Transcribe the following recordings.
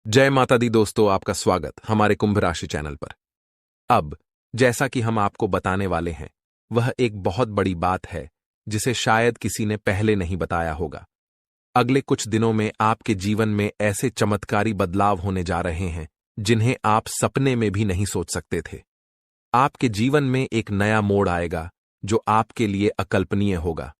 जय माता दी दोस्तों, आपका स्वागत हमारे कुंभ राशि चैनल पर। अब जैसा कि हम आपको बताने वाले हैं, वह एक बहुत बड़ी बात है जिसे शायद किसी ने पहले नहीं बताया होगा। अगले कुछ दिनों में आपके जीवन में ऐसे चमत्कारी बदलाव होने जा रहे हैं जिन्हें आप सपने में भी नहीं सोच सकते थे। आपके जीवन में एक नया मोड़ आएगा जो आपके लिए अकल्पनीय होगा।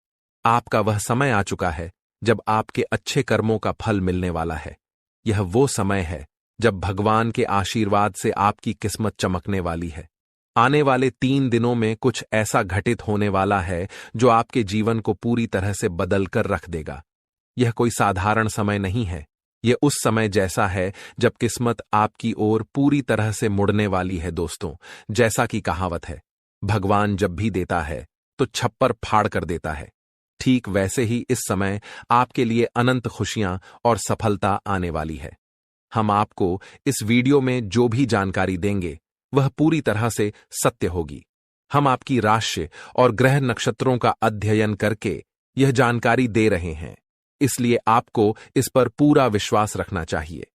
आपका वह समय आ चुका है जब आपके अच्छे कर्मों का फल मिलने वाला है। यह वो समय है जब भगवान के आशीर्वाद से आपकी किस्मत चमकने वाली है। आने वाले 3 दिनों में कुछ ऐसा घटित होने वाला है जो आपके जीवन को पूरी तरह से बदल कर रख देगा। यह कोई साधारण समय नहीं है। यह उस समय जैसा है जब किस्मत आपकी ओर पूरी तरह से मुड़ने वाली है दोस्तों। जैसा कि कहावत है, भगवान जब भी देता है तो छप्पर फाड़ कर देता है। ठीक वैसे ही इस समय आपके लिए अनंत खुशियां और सफलता आने वाली है। हम आपको इस वीडियो में जो भी जानकारी देंगे वह पूरी तरह से सत्य होगी। हम आपकी राशि और ग्रह नक्षत्रों का अध्ययन करके यह जानकारी दे रहे हैं, इसलिए आपको इस पर पूरा विश्वास रखना चाहिए।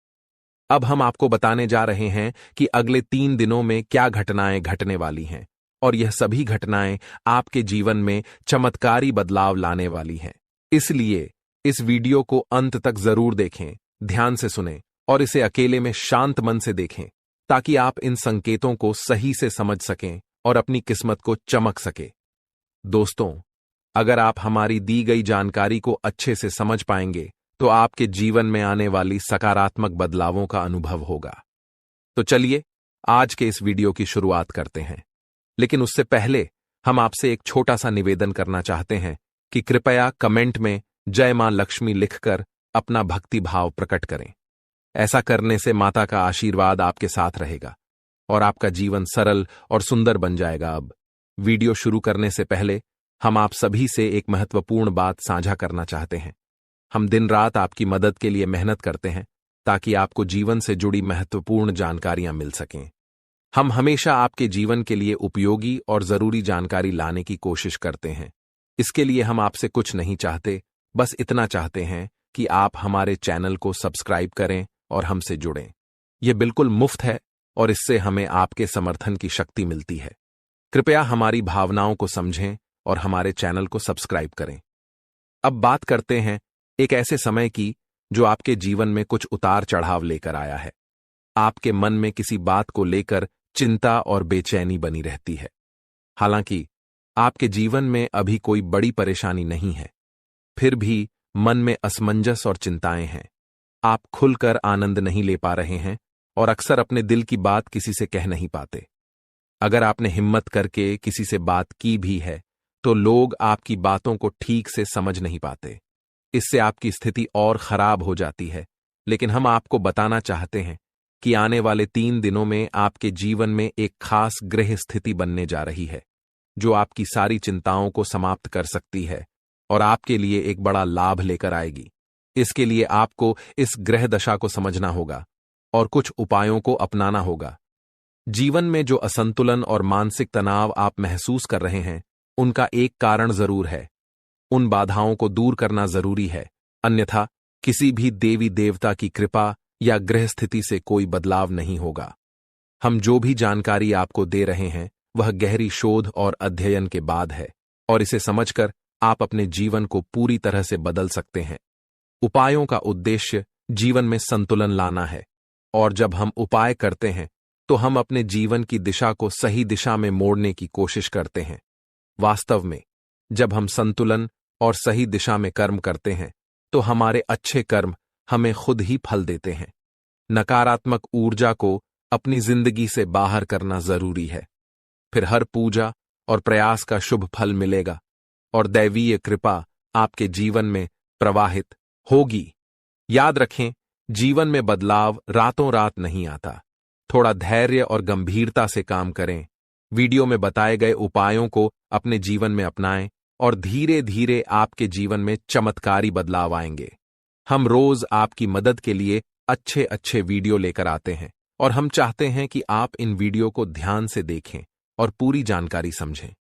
अब हम आपको बताने जा रहे हैं कि अगले 3 दिनों में क्या घटनाएं घटने वाली हैं, और यह सभी घटनाएं आपके जीवन में चमत्कारी बदलाव लाने वाली हैं। इसलिए इस वीडियो को अंत तक जरूर देखें, ध्यान से सुनें और इसे अकेले में शांत मन से देखें, ताकि आप इन संकेतों को सही से समझ सकें और अपनी किस्मत को चमक सके। दोस्तों, अगर आप हमारी दी गई जानकारी को अच्छे से समझ पाएंगे तो आपके जीवन में आने वाली सकारात्मक बदलावों का अनुभव होगा। तो चलिए आज के इस वीडियो की शुरुआत करते हैं। लेकिन उससे पहले हम आपसे एक छोटा सा निवेदन करना चाहते हैं कि कृपया कमेंट में जय मां लक्ष्मी लिखकर अपना भक्ति भाव प्रकट करें। ऐसा करने से माता का आशीर्वाद आपके साथ रहेगा और आपका जीवन सरल और सुंदर बन जाएगा। अब वीडियो शुरू करने से पहले हम आप सभी से एक महत्वपूर्ण बात साझा करना चाहते हैं। हम दिन रात आपकी मदद के लिए मेहनत करते हैं ताकि आपको जीवन से जुड़ी महत्वपूर्ण जानकारियां मिल सकें। हम हमेशा आपके जीवन के लिए उपयोगी और जरूरी जानकारी लाने की कोशिश करते हैं। इसके लिए हम आपसे कुछ नहीं चाहते, बस इतना चाहते हैं कि आप हमारे चैनल को सब्सक्राइब करें और हमसे जुड़ें। यह बिल्कुल मुफ्त है और इससे हमें आपके समर्थन की शक्ति मिलती है। कृपया हमारी भावनाओं को समझें और हमारे चैनल को सब्सक्राइब करें। अब बात करते हैं एक ऐसे समय की जो आपके जीवन में कुछ उतार चढ़ाव लेकर आया है। आपके मन में किसी बात को लेकर चिंता और बेचैनी बनी रहती है। हालांकि आपके जीवन में अभी कोई बड़ी परेशानी नहीं है, फिर भी मन में असमंजस और चिंताएं हैं। आप खुलकर आनंद नहीं ले पा रहे हैं और अक्सर अपने दिल की बात किसी से कह नहीं पाते। अगर आपने हिम्मत करके किसी से बात की भी है तो लोग आपकी बातों को ठीक से समझ नहीं पाते। इससे आपकी स्थिति और खराब हो जाती है। लेकिन हम आपको बताना चाहते हैं कि आने वाले 3 दिनों में आपके जीवन में एक खास ग्रह स्थिति बनने जा रही है जो आपकी सारी चिंताओं को समाप्त कर सकती है और आपके लिए एक बड़ा लाभ लेकर आएगी। इसके लिए आपको इस ग्रह दशा को समझना होगा और कुछ उपायों को अपनाना होगा। जीवन में जो असंतुलन और मानसिक तनाव आप महसूस कर रहे हैं, उनका एक कारण जरूर है। उन बाधाओं को दूर करना जरूरी है, अन्यथा किसी भी देवी देवता की कृपा या ग्रह स्थिति से कोई बदलाव नहीं होगा। हम जो भी जानकारी आपको दे रहे हैं वह गहरी शोध और अध्ययन के बाद है, और इसे समझकर आप अपने जीवन को पूरी तरह से बदल सकते हैं। उपायों का उद्देश्य जीवन में संतुलन लाना है, और जब हम उपाय करते हैं तो हम अपने जीवन की दिशा को सही दिशा में मोड़ने की कोशिश करते हैं। वास्तव में जब हम संतुलन और सही दिशा में कर्म करते हैं तो हमारे अच्छे कर्म हमें खुद ही फल देते हैं। नकारात्मक ऊर्जा को अपनी जिंदगी से बाहर करना जरूरी है, फिर हर पूजा और प्रयास का शुभ फल मिलेगा और दैवीय कृपा आपके जीवन में प्रवाहित होगी। याद रखें, जीवन में बदलाव रातों रात नहीं आता। थोड़ा धैर्य और गंभीरता से काम करें। वीडियो में बताए गए उपायों को अपने जीवन में अपनाएं और धीरे धीरे आपके जीवन में चमत्कारी बदलाव आएंगे। हम रोज आपकी मदद के लिए अच्छे अच्छे वीडियो लेकर आते हैं और हम चाहते हैं कि आप इन वीडियो को ध्यान से देखें और पूरी जानकारी समझें।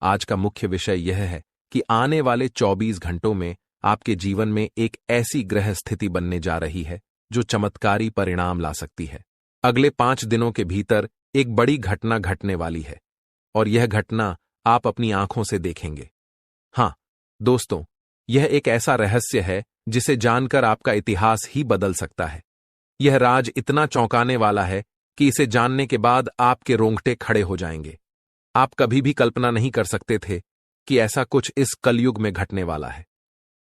आज का मुख्य विषय यह है कि आने वाले 24 घंटों में आपके जीवन में एक ऐसी ग्रह स्थिति बनने जा रही है जो चमत्कारी परिणाम ला सकती है। अगले 5 दिनों के भीतर एक बड़ी घटना घटने वाली है और यह घटना आप अपनी आंखों से देखेंगे। हाँ दोस्तों, यह एक ऐसा रहस्य है जिसे जानकर आपका इतिहास ही बदल सकता है। यह राज इतना चौंकाने वाला है कि इसे जानने के बाद आपके रोंगटे खड़े हो जाएंगे। आप कभी भी कल्पना नहीं कर सकते थे कि ऐसा कुछ इस कलयुग में घटने वाला है।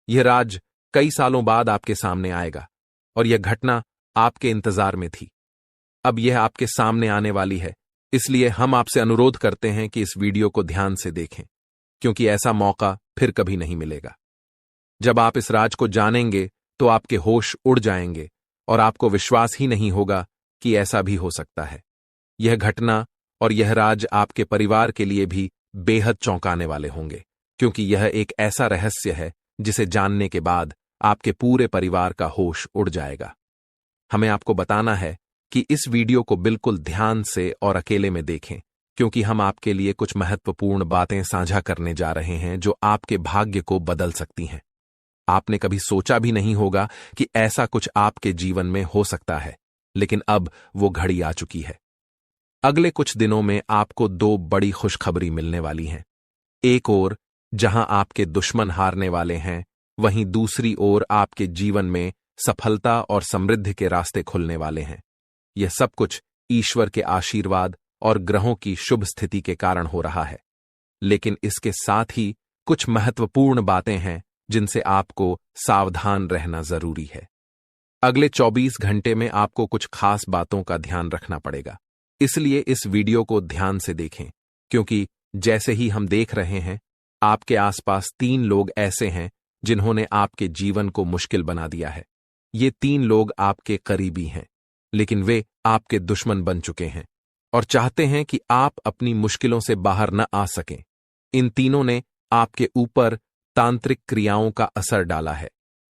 यह राज कई सालों बाद आपके सामने आएगा और यह घटना आपके इंतजार में थी। अब यह आपके सामने आने वाली है, इसलिए हम आपसे अनुरोध करते हैं कि इस वीडियो को ध्यान से देखें, क्योंकि ऐसा मौका फिर कभी नहीं मिलेगा। जब आप इस राज को जानेंगे तो आपके होश उड़ जाएंगे और आपको विश्वास ही नहीं होगा कि ऐसा भी हो सकता है। यह घटना और यह राज आपके परिवार के लिए भी बेहद चौंकाने वाले होंगे, क्योंकि यह एक ऐसा रहस्य है जिसे जानने के बाद आपके पूरे परिवार का होश उड़ जाएगा। हमें आपको बताना है कि इस वीडियो को बिल्कुल ध्यान से और अकेले में देखें, क्योंकि हम आपके लिए कुछ महत्वपूर्ण बातें साझा करने जा रहे हैं जो आपके भाग्य को बदल सकती हैं। आपने कभी सोचा भी नहीं होगा कि ऐसा कुछ आपके जीवन में हो सकता है, लेकिन अब वो घड़ी आ चुकी है। अगले कुछ दिनों में आपको 2 बड़ी खुशखबरी मिलने वाली हैं। एक ओर जहां आपके दुश्मन हारने वाले हैं, वहीं दूसरी ओर आपके जीवन में सफलता और समृद्धि के रास्ते खुलने वाले हैं। यह सब कुछ ईश्वर के आशीर्वाद और ग्रहों की शुभ स्थिति के कारण हो रहा है, लेकिन इसके साथ ही कुछ महत्वपूर्ण बातें हैं जिनसे आपको सावधान रहना जरूरी है। अगले 24 घंटे में आपको कुछ खास बातों का ध्यान रखना पड़ेगा, इसलिए इस वीडियो को ध्यान से देखें, क्योंकि जैसे ही हम देख रहे हैं, आपके आसपास 3 लोग ऐसे हैं जिन्होंने आपके जीवन को मुश्किल बना दिया है। ये 3 लोग आपके करीबी हैं, लेकिन वे आपके दुश्मन बन चुके हैं और चाहते हैं कि आप अपनी मुश्किलों से बाहर न आ सकें। इन तीनों ने आपके ऊपर तांत्रिक क्रियाओं का असर डाला है,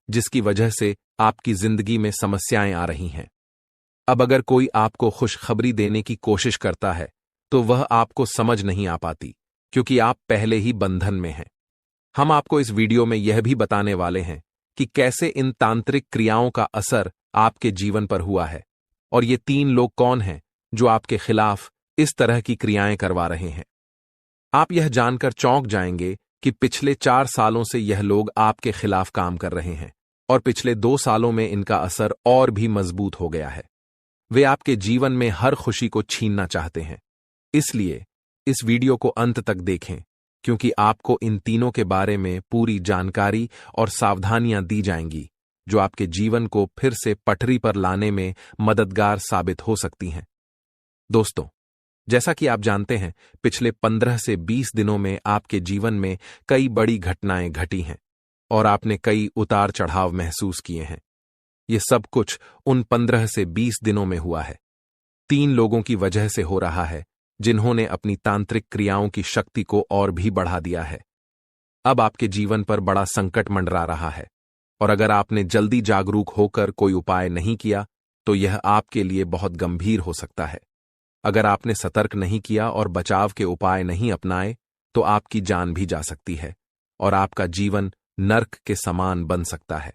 जिसकी वजह से आपकी जिंदगी में समस्याएं आ रही हैं। अब अगर कोई आपको खुशखबरी देने की कोशिश करता है तो वह आपको समझ नहीं आ पाती, क्योंकि आप पहले ही बंधन में हैं। हम आपको इस वीडियो में यह भी बताने वाले हैं कि कैसे इन तांत्रिक क्रियाओं का असर आपके जीवन पर हुआ है और ये 3 लोग कौन हैं जो आपके खिलाफ इस तरह की क्रियाएं करवा रहे हैं। आप यह जानकर चौंक जाएंगे कि पिछले 4 सालों से यह लोग आपके खिलाफ काम कर रहे हैं और पिछले 2 सालों में इनका असर और भी मजबूत हो गया है। वे आपके जीवन में हर खुशी को छीनना चाहते हैं, इसलिए इस वीडियो को अंत तक देखें, क्योंकि आपको इन तीनों के बारे में पूरी जानकारी और सावधानियां दी जाएंगी जो आपके जीवन को फिर से पटरी पर लाने में मददगार साबित हो सकती हैं। दोस्तों, जैसा कि आप जानते हैं, पिछले 15 से 20 दिनों में आपके जीवन में कई बड़ी घटनाएं घटी हैं और आपने कई उतार चढ़ाव महसूस किए हैं। ये सब कुछ उन 15 से 20 दिनों में हुआ है। 3 लोगों की वजह से हो रहा है जिन्होंने अपनी तांत्रिक क्रियाओं की शक्ति को और भी बढ़ा दिया है। अब आपके जीवन पर बड़ा संकट मंडरा रहा है और अगर आपने जल्दी जागरूक होकर कोई उपाय नहीं किया तो यह आपके लिए बहुत गंभीर हो सकता है। अगर आपने सतर्क नहीं किया और बचाव के उपाय नहीं अपनाए तो आपकी जान भी जा सकती है और आपका जीवन नर्क के समान बन सकता है।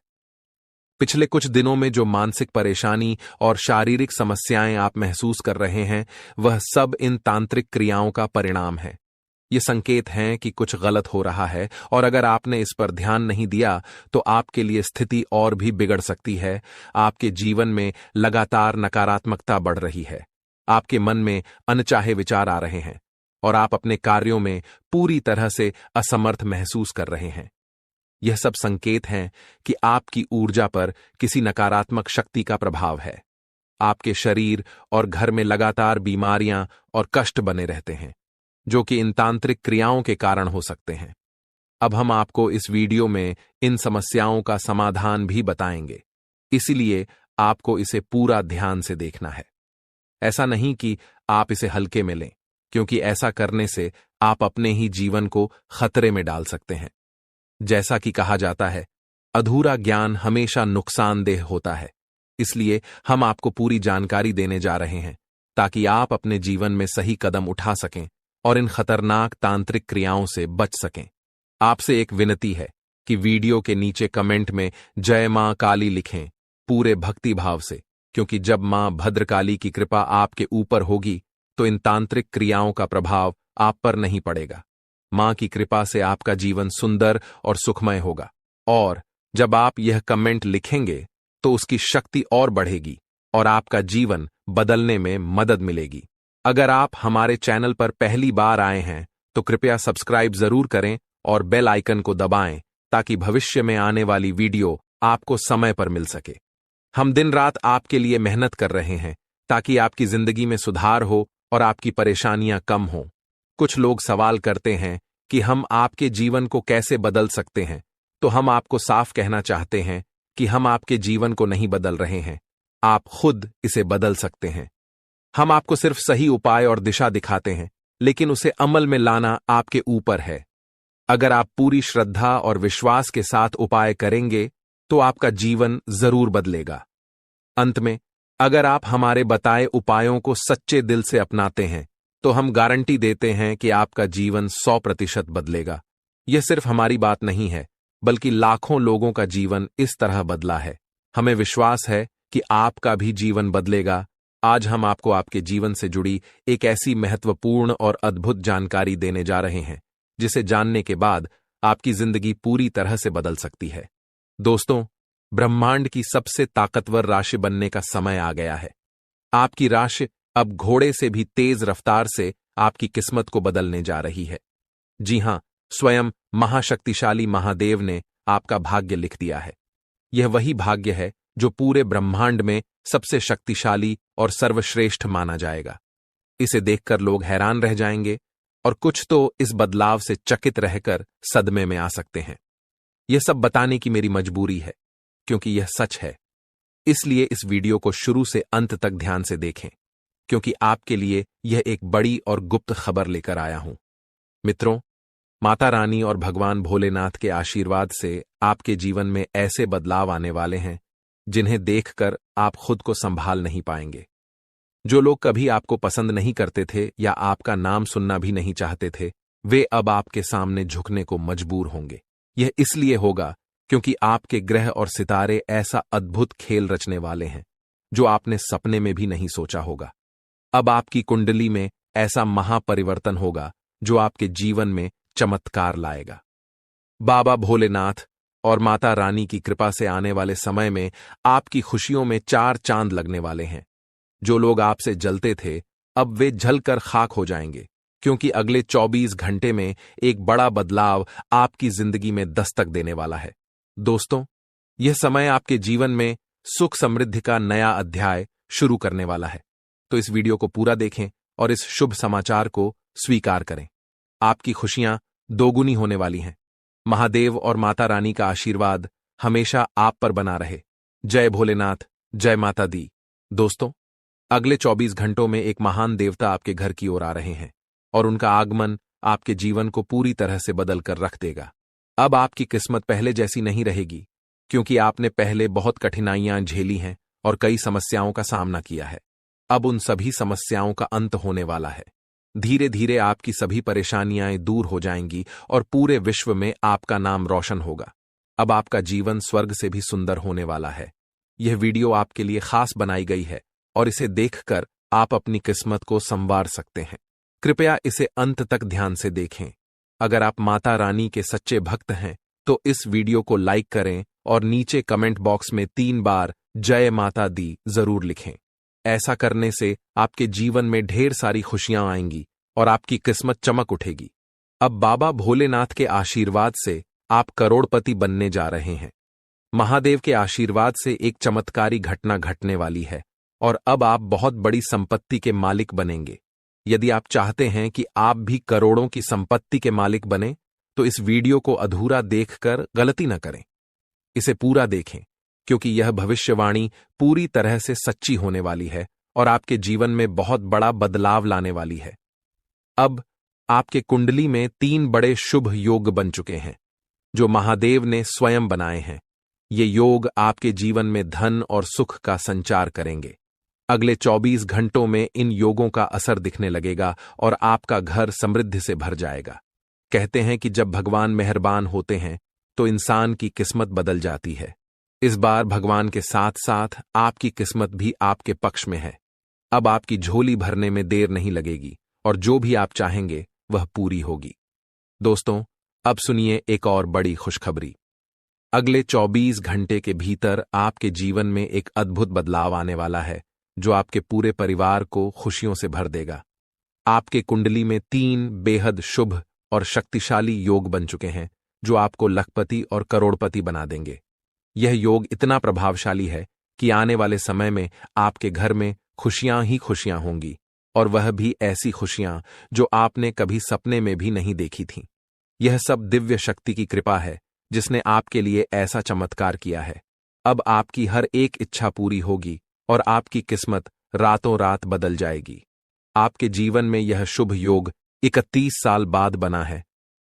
पिछले कुछ दिनों में जो मानसिक परेशानी और शारीरिक समस्याएं आप महसूस कर रहे हैं, वह सब इन तांत्रिक क्रियाओं का परिणाम है। ये संकेत हैं कि कुछ गलत हो रहा है और अगर आपने इस पर ध्यान नहीं दिया तो आपके लिए स्थिति और भी बिगड़ सकती है। आपके जीवन में लगातार नकारात्मकता बढ़ रही है, आपके मन में अनचाहे विचार आ रहे हैं और आप अपने कार्यों में पूरी तरह से असमर्थ महसूस कर रहे हैं। यह सब संकेत हैं कि आपकी ऊर्जा पर किसी नकारात्मक शक्ति का प्रभाव है। आपके शरीर और घर में लगातार बीमारियां और कष्ट बने रहते हैं, जो कि इन तांत्रिक क्रियाओं के कारण हो सकते हैं। अब हम आपको इस वीडियो में इन समस्याओं का समाधान भी बताएंगे, इसलिए आपको इसे पूरा ध्यान से देखना है। ऐसा नहीं कि आप इसे हल्के में लें, क्योंकि ऐसा करने से आप अपने ही जीवन को खतरे में डाल सकते हैं। जैसा कि कहा जाता है, अधूरा ज्ञान हमेशा नुकसानदेह होता है, इसलिए हम आपको पूरी जानकारी देने जा रहे हैं ताकि आप अपने जीवन में सही कदम उठा सकें और इन खतरनाक तांत्रिक क्रियाओं से बच सकें। आपसे एक विनती है कि वीडियो के नीचे कमेंट में जय मां काली लिखें पूरे भक्तिभाव से, क्योंकि जब मां भद्रकाली की कृपा आपके ऊपर होगी तो इन तांत्रिक क्रियाओं का प्रभाव आप पर नहीं पड़ेगा। मां की कृपा से आपका जीवन सुंदर और सुखमय होगा। और जब आप यह कमेंट लिखेंगे तो उसकी शक्ति और बढ़ेगी और आपका जीवन बदलने में मदद मिलेगी। अगर आप हमारे चैनल पर पहली बार आए हैं तो कृपया सब्सक्राइब जरूर करें और बेल आइकन को दबाएं ताकि भविष्य में आने वाली वीडियो आपको समय पर मिल सके। हम दिन रात आपके लिए मेहनत कर रहे हैं ताकि आपकी जिंदगी में सुधार हो और आपकी परेशानियां कम हों। कुछ लोग सवाल करते हैं कि हम आपके जीवन को कैसे बदल सकते हैं, तो हम आपको साफ कहना चाहते हैं कि हम आपके जीवन को नहीं बदल रहे हैं, आप खुद इसे बदल सकते हैं। हम आपको सिर्फ सही उपाय और दिशा दिखाते हैं, लेकिन उसे अमल में लाना आपके ऊपर है। अगर आप पूरी श्रद्धा और विश्वास के साथ उपाय करेंगे तो आपका जीवन जरूर बदलेगा। अंत में, अगर आप हमारे बताए उपायों को सच्चे दिल से अपनाते हैं तो हम गारंटी देते हैं कि आपका जीवन 100% बदलेगा। यह सिर्फ हमारी बात नहीं है, बल्कि लाखों लोगों का जीवन इस तरह बदला है। हमें विश्वास है कि आपका भी जीवन बदलेगा। आज हम आपको आपके जीवन से जुड़ी एक ऐसी महत्वपूर्ण और अद्भुत जानकारी देने जा रहे हैं जिसे जानने के बाद आपकी जिंदगी पूरी तरह से बदल सकती है। दोस्तों, ब्रह्मांड की सबसे ताकतवर राशि बनने का समय आ गया है। आपकी राशि अब घोड़े से भी तेज रफ्तार से आपकी किस्मत को बदलने जा रही है। जी हां, स्वयं महाशक्तिशाली महादेव ने आपका भाग्य लिख दिया है। यह वही भाग्य है जो पूरे ब्रह्मांड में सबसे शक्तिशाली और सर्वश्रेष्ठ माना जाएगा। इसे देखकर लोग हैरान रह जाएंगे और कुछ तो इस बदलाव से चकित रहकर सदमे में आ सकते हैं। यह सब बताने की मेरी मजबूरी है, क्योंकि यह सच है। इसलिए इस वीडियो को शुरू से अंत तक ध्यान से देखें, क्योंकि आपके लिए यह एक बड़ी और गुप्त खबर लेकर आया हूं। मित्रों, माता रानी और भगवान भोलेनाथ के आशीर्वाद से आपके जीवन में ऐसे बदलाव आने वाले हैं जिन्हें देखकर आप खुद को संभाल नहीं पाएंगे। जो लोग कभी आपको पसंद नहीं करते थे या आपका नाम सुनना भी नहीं चाहते थे, वे अब आपके सामने झुकने को मजबूर होंगे। यह इसलिए होगा क्योंकि आपके ग्रह और सितारे ऐसा अद्भुत खेल रचने वाले हैं जो आपने सपने में भी नहीं सोचा होगा। अब आपकी कुंडली में ऐसा महापरिवर्तन होगा जो आपके जीवन में चमत्कार लाएगा। बाबा भोलेनाथ और माता रानी की कृपा से आने वाले समय में आपकी खुशियों में 4 चांद लगने वाले हैं। जो लोग आपसे जलते थे, अब वे जलकर खाक हो जाएंगे, क्योंकि अगले 24 घंटे में एक बड़ा बदलाव आपकी जिंदगी में दस्तक देने वाला है। दोस्तों, यह समय आपके जीवन में सुख समृद्धि का नया अध्याय शुरू करने वाला है। तो इस वीडियो को पूरा देखें और इस शुभ समाचार को स्वीकार करें। आपकी खुशियां दोगुनी होने वाली हैं। महादेव और माता रानी का आशीर्वाद हमेशा आप पर बना रहे। जय भोलेनाथ, जय माता दी। दोस्तों, अगले 24 घंटों में एक महान देवता आपके घर की ओर आ रहे हैं और उनका आगमन आपके जीवन को पूरी तरह से बदल कर रख देगा। अब आपकी किस्मत पहले जैसी नहीं रहेगी, क्योंकि आपने पहले बहुत कठिनाइयां झेली हैं और कई समस्याओं का सामना किया है। अब उन सभी समस्याओं का अंत होने वाला है। धीरे धीरे आपकी सभी परेशानियां दूर हो जाएंगी और पूरे विश्व में आपका नाम रोशन होगा। अब आपका जीवन स्वर्ग से भी सुंदर होने वाला है। यह वीडियो आपके लिए खास बनाई गई है और इसे देखकर आप अपनी किस्मत को संवार सकते हैं। कृपया इसे अंत तक ध्यान से देखें। अगर आप माता रानी के सच्चे भक्त हैं तो इस वीडियो को लाइक करें और नीचे कमेंट बॉक्स में 3 बार जय माता दी जरूर लिखें। ऐसा करने से आपके जीवन में ढेर सारी खुशियां आएंगी और आपकी किस्मत चमक उठेगी। अब बाबा भोलेनाथ के आशीर्वाद से आप करोड़पति बनने जा रहे हैं। महादेव के आशीर्वाद से एक चमत्कारी घटना घटने वाली है और अब आप बहुत बड़ी संपत्ति के मालिक बनेंगे। यदि आप चाहते हैं कि आप भी करोड़ों की संपत्ति के मालिक बने, तो इस वीडियो को अधूरा देखकर गलती न करें। इसे पूरा देखें, क्योंकि यह भविष्यवाणी पूरी तरह से सच्ची होने वाली है और आपके जीवन में बहुत बड़ा बदलाव लाने वाली है। अब आपके कुंडली में 3 बड़े शुभ योग बन चुके हैं, जो महादेव ने स्वयं बनाए हैं। ये योग आपके जीवन में धन और सुख का संचार करेंगे। अगले 24 घंटों में इन योगों का असर दिखने लगेगा और आपका घर समृद्धि से भर जाएगा। कहते हैं कि जब भगवान मेहरबान होते हैं तो इंसान की किस्मत बदल जाती है। इस बार भगवान के साथ साथ आपकी किस्मत भी आपके पक्ष में है। अब आपकी झोली भरने में देर नहीं लगेगी और जो भी आप चाहेंगे वह पूरी होगी। दोस्तों, अब सुनिए एक और बड़ी खुशखबरी। अगले 24 घंटे के भीतर आपके जीवन में एक अद्भुत बदलाव आने वाला है जो आपके पूरे परिवार को खुशियों से भर देगा। आपके कुंडली में 3 बेहद शुभ और शक्तिशाली योग बन चुके हैं जो आपको लखपति और करोड़पति बना देंगे। यह योग इतना प्रभावशाली है कि आने वाले समय में आपके घर में खुशियां ही खुशियां होंगी, और वह भी ऐसी खुशियां जो आपने कभी सपने में भी नहीं देखी थीं। यह सब दिव्य शक्ति की कृपा है जिसने आपके लिए ऐसा चमत्कार किया है। अब आपकी हर एक इच्छा पूरी होगी और आपकी किस्मत रातों रात बदल जाएगी। आपके जीवन में यह शुभ योग 31 साल बाद बना है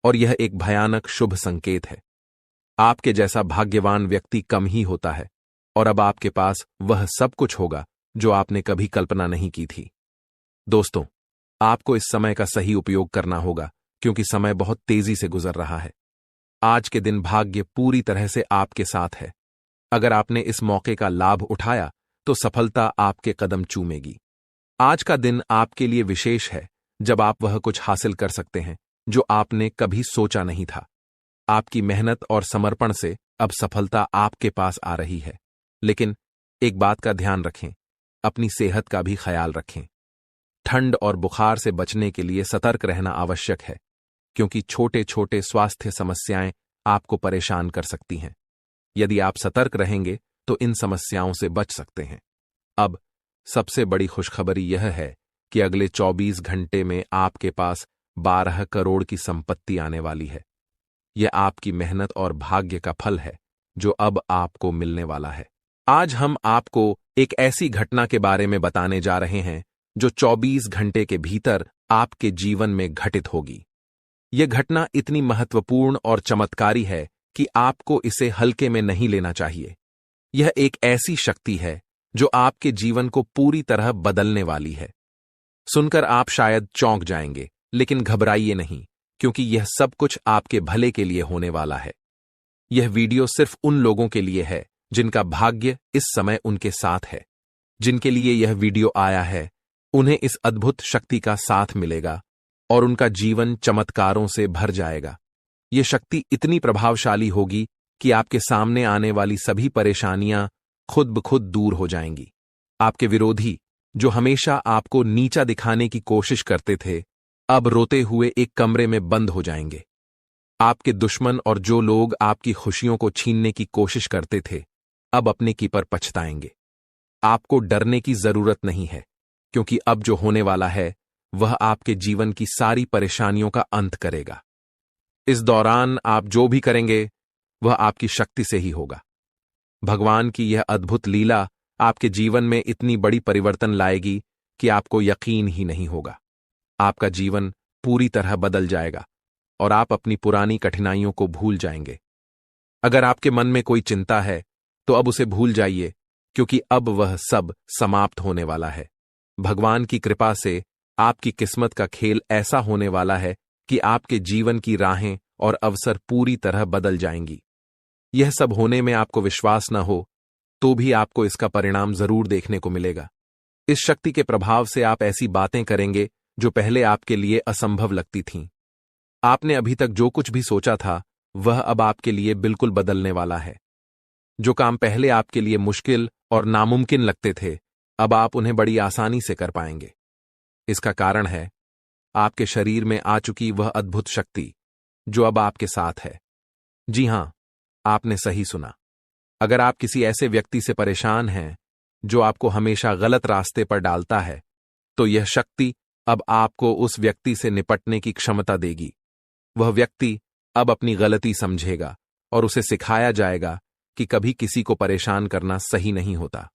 और यह एक भयानक शुभ संकेत है। आपके जैसा भाग्यवान व्यक्ति कम ही होता है और अब आपके पास वह सब कुछ होगा जो आपने कभी कल्पना नहीं की थी। दोस्तों, आपको इस समय का सही उपयोग करना होगा क्योंकि समय बहुत तेजी से गुजर रहा है। आज के दिन भाग्य पूरी तरह से आपके साथ है। अगर आपने इस मौके का लाभ उठाया तो सफलता आपके कदम चूमेगी। आज का दिन आपके लिए विशेष है जब आप वह कुछ हासिल कर सकते हैं जो आपने कभी सोचा नहीं था। आपकी मेहनत और समर्पण से अब सफलता आपके पास आ रही है। लेकिन एक बात का ध्यान रखें, अपनी सेहत का भी ख्याल रखें। ठंड और बुखार से बचने के लिए सतर्क रहना आवश्यक है क्योंकि छोटे छोटे स्वास्थ्य समस्याएं आपको परेशान कर सकती हैं। यदि आप सतर्क रहेंगे तो इन समस्याओं से बच सकते हैं। अब सबसे बड़ी खुशखबरी यह है कि अगले 24 घंटे में आपके पास 12 करोड़ की संपत्ति आने वाली है। यह आपकी मेहनत और भाग्य का फल है जो अब आपको मिलने वाला है। आज हम आपको एक ऐसी घटना के बारे में बताने जा रहे हैं जो 24 घंटे के भीतर आपके जीवन में घटित होगी। यह घटना इतनी महत्वपूर्ण और चमत्कारी है कि आपको इसे हल्के में नहीं लेना चाहिए। यह एक ऐसी शक्ति है जो आपके जीवन को पूरी तरह बदलने वाली है। सुनकर आप शायद चौंक जाएंगे, लेकिन घबराइए नहीं क्योंकि यह सब कुछ आपके भले के लिए होने वाला है। यह वीडियो सिर्फ उन लोगों के लिए है जिनका भाग्य इस समय उनके साथ है। जिनके लिए यह वीडियो आया है उन्हें इस अद्भुत शक्ति का साथ मिलेगा और उनका जीवन चमत्कारों से भर जाएगा। यह शक्ति इतनी प्रभावशाली होगी कि आपके सामने आने वाली सभी परेशानियां खुद ब खुद दूर हो जाएंगी। आपके विरोधी जो हमेशा आपको नीचा दिखाने की कोशिश करते थे, अब रोते हुए एक कमरे में बंद हो जाएंगे। आपके दुश्मन और जो लोग आपकी खुशियों को छीनने की कोशिश करते थे, अब अपने की पर पछताएंगे। आपको डरने की जरूरत नहीं है क्योंकि अब जो होने वाला है वह आपके जीवन की सारी परेशानियों का अंत करेगा। इस दौरान आप जो भी करेंगे वह आपकी शक्ति से ही होगा। भगवान की यह अद्भुत लीला आपके जीवन में इतनी बड़ी परिवर्तन लाएगी कि आपको यकीन ही नहीं होगा। आपका जीवन पूरी तरह बदल जाएगा और आप अपनी पुरानी कठिनाइयों को भूल जाएंगे। अगर आपके मन में कोई चिंता है तो अब उसे भूल जाइए क्योंकि अब वह सब समाप्त होने वाला है। भगवान की कृपा से आपकी किस्मत का खेल ऐसा होने वाला है कि आपके जीवन की राहें और अवसर पूरी तरह बदल जाएंगी। यह सब होने में आपको विश्वास न हो तो भी आपको इसका परिणाम जरूर देखने को मिलेगा। इस शक्ति के प्रभाव से आप ऐसी बातें करेंगे जो पहले आपके लिए असंभव लगती थीं। आपने अभी तक जो कुछ भी सोचा था वह अब आपके लिए बिल्कुल बदलने वाला है। जो काम पहले आपके लिए मुश्किल और नामुमकिन लगते थे, अब आप उन्हें बड़ी आसानी से कर पाएंगे। इसका कारण है आपके शरीर में आ चुकी वह अद्भुत शक्ति जो अब आपके साथ है। जी हां, आपने सही सुना। अगर आप किसी ऐसे व्यक्ति से परेशान हैं जो आपको हमेशा गलत रास्ते पर डालता है, तो यह शक्ति अब आपको उस व्यक्ति से निपटने की क्षमता देगी। वह व्यक्ति अब अपनी गलती समझेगा और उसे सिखाया जाएगा कि कभी किसी को परेशान करना सही नहीं होता।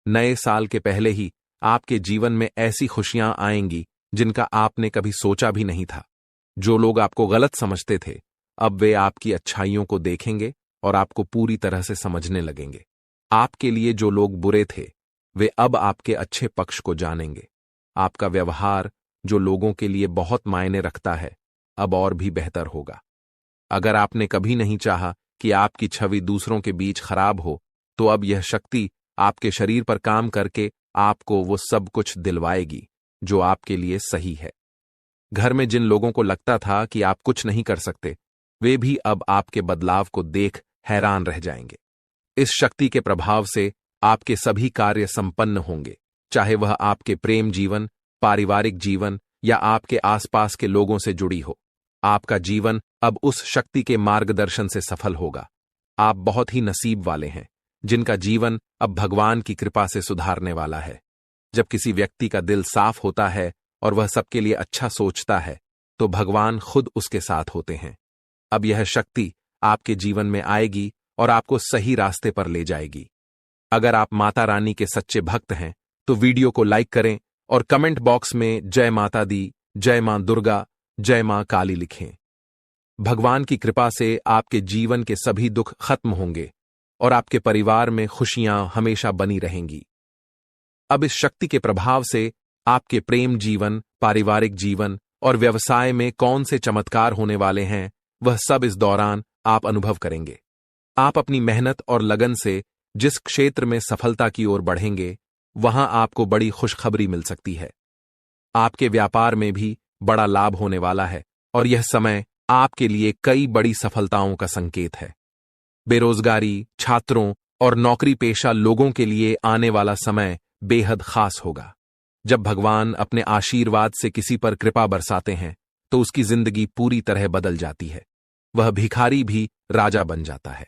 नए साल के पहले ही आपके जीवन में ऐसी खुशियां आएंगी जिनका आपने कभी सोचा भी नहीं था। जो लोग आपको गलत समझते थे, अब वे आपकी अच्छाइयों को देखेंगे और आपको पूरी तरह से समझने लगेंगे। आपके लिए जो लोग बुरे थे, वे अब आपके अच्छे पक्ष को जानेंगे। आपका व्यवहार जो लोगों के लिए बहुत मायने रखता है, अब और भी बेहतर होगा। अगर आपने कभी नहीं चाहा कि आपकी छवि दूसरों के बीच खराब हो, तो अब यह शक्ति आपके शरीर पर काम करके आपको वो सब कुछ दिलवाएगी जो आपके लिए सही है। घर में जिन लोगों को लगता था कि आप कुछ नहीं कर सकते, वे भी अब आपके बदलाव को देख हैरान रह जाएंगे। इस शक्ति के प्रभाव से आपके सभी कार्य संपन्न होंगे, चाहे वह आपके प्रेम जीवन, पारिवारिक जीवन या आपके आसपास के लोगों से जुड़ी हो। आपका जीवन अब उस शक्ति के मार्गदर्शन से सफल होगा। आप बहुत ही नसीब वाले हैं जिनका जीवन अब भगवान की कृपा से सुधारने वाला है। जब किसी व्यक्ति का दिल साफ होता है और वह सबके लिए अच्छा सोचता है, तो भगवान खुद उसके साथ होते हैं। अब यह शक्ति आपके जीवन में आएगी और आपको सही रास्ते पर ले जाएगी। अगर आप माता रानी के सच्चे भक्त हैं, तो वीडियो को लाइक करें और कमेंट बॉक्स में जय माता दी, जय मां दुर्गा, जय मां काली लिखें। भगवान की कृपा से आपके जीवन के सभी दुख खत्म होंगे और आपके परिवार में खुशियां हमेशा बनी रहेंगी। अब इस शक्ति के प्रभाव से आपके प्रेम जीवन, पारिवारिक जीवन और व्यवसाय में कौन से चमत्कार होने वाले हैं, वह सब इस दौरान आप अनुभव करेंगे। आप अपनी मेहनत और लगन से जिस क्षेत्र में सफलता की ओर बढ़ेंगे, वहां आपको बड़ी खुशखबरी मिल सकती है। आपके व्यापार में भी बड़ा लाभ होने वाला है और यह समय आपके लिए कई बड़ी सफलताओं का संकेत है। बेरोजगारी, छात्रों और नौकरी पेशा लोगों के लिए आने वाला समय बेहद खास होगा। जब भगवान अपने आशीर्वाद से किसी पर कृपा बरसाते हैं, तो उसकी जिंदगी पूरी तरह बदल जाती है। वह भिखारी भी राजा बन जाता है।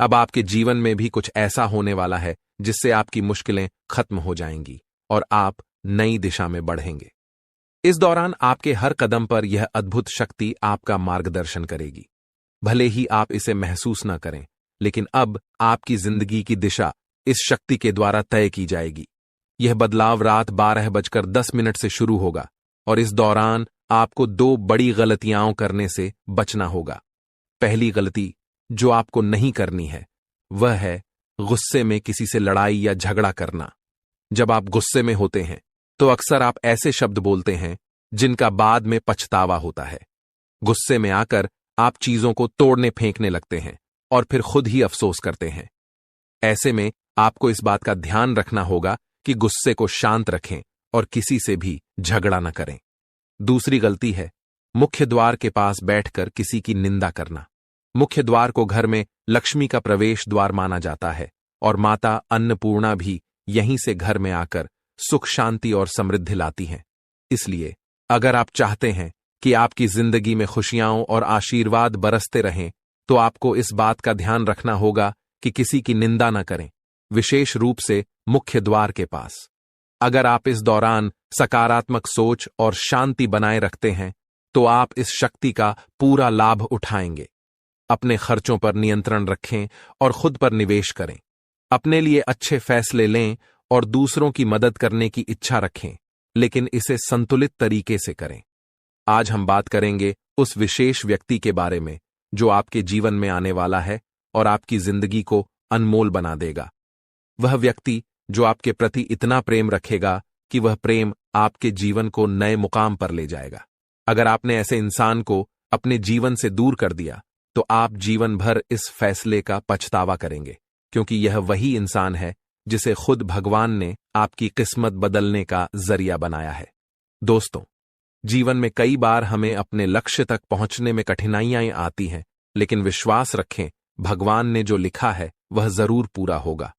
अब आपके जीवन में भी कुछ ऐसा होने वाला है जिससे आपकी मुश्किलें खत्म हो जाएंगी और आप नई दिशा में बढ़ेंगे। इस दौरान आपके हर कदम पर यह अद्भुत शक्ति आपका मार्गदर्शन करेगी। भले ही आप इसे महसूस न करें, लेकिन अब आपकी जिंदगी की दिशा इस शक्ति के द्वारा तय की जाएगी। यह बदलाव रात 12:10 से शुरू होगा और इस दौरान आपको 2 बड़ी गलतियां करने से बचना होगा। पहली गलती जो आपको नहीं करनी है, वह है गुस्से में किसी से लड़ाई या झगड़ा करना। जब आप गुस्से में होते हैं, तो अक्सर आप ऐसे शब्द बोलते हैं जिनका बाद में पछतावा होता है। गुस्से में आकर आप चीजों को तोड़ने फेंकने लगते हैं और फिर खुद ही अफसोस करते हैं। ऐसे में आपको इस बात का ध्यान रखना होगा कि गुस्से को शांत रखें और किसी से भी झगड़ा न करें। दूसरी गलती है मुख्य द्वार के पास बैठकर किसी की निंदा करना। मुख्य द्वार को घर में लक्ष्मी का प्रवेश द्वार माना जाता है और माता अन्नपूर्णा भी यहीं से घर में आकर सुख, शांति और समृद्धि लाती हैं। इसलिए अगर आप चाहते हैं कि आपकी जिंदगी में खुशियां और आशीर्वाद बरसते रहें, तो आपको इस बात का ध्यान रखना होगा कि किसी की निंदा न करें, विशेष रूप से मुख्य द्वार के पास। अगर आप इस दौरान सकारात्मक सोच और शांति बनाए रखते हैं, तो आप इस शक्ति का पूरा लाभ उठाएंगे। अपने खर्चों पर नियंत्रण रखें और खुद पर निवेश करें। अपने लिए अच्छे फैसले लें और दूसरों की मदद करने की इच्छा रखें, लेकिन इसे संतुलित तरीके से करें। आज हम बात करेंगे उस विशेष व्यक्ति के बारे में जो आपके जीवन में आने वाला है और आपकी जिंदगी को अनमोल बना देगा। वह व्यक्ति जो आपके प्रति इतना प्रेम रखेगा कि वह प्रेम आपके जीवन को नए मुकाम पर ले जाएगा। अगर आपने ऐसे इंसान को अपने जीवन से दूर कर दिया, तो आप जीवन भर इस फैसले का पछतावा करेंगे, क्योंकि यह वही इंसान है जिसे खुद भगवान ने आपकी किस्मत बदलने का जरिया बनाया है। दोस्तों, जीवन में कई बार हमें अपने लक्ष्य तक पहुंचने में कठिनाइयां आती हैं, लेकिन विश्वास रखें, भगवान ने जो लिखा है वह जरूर पूरा होगा।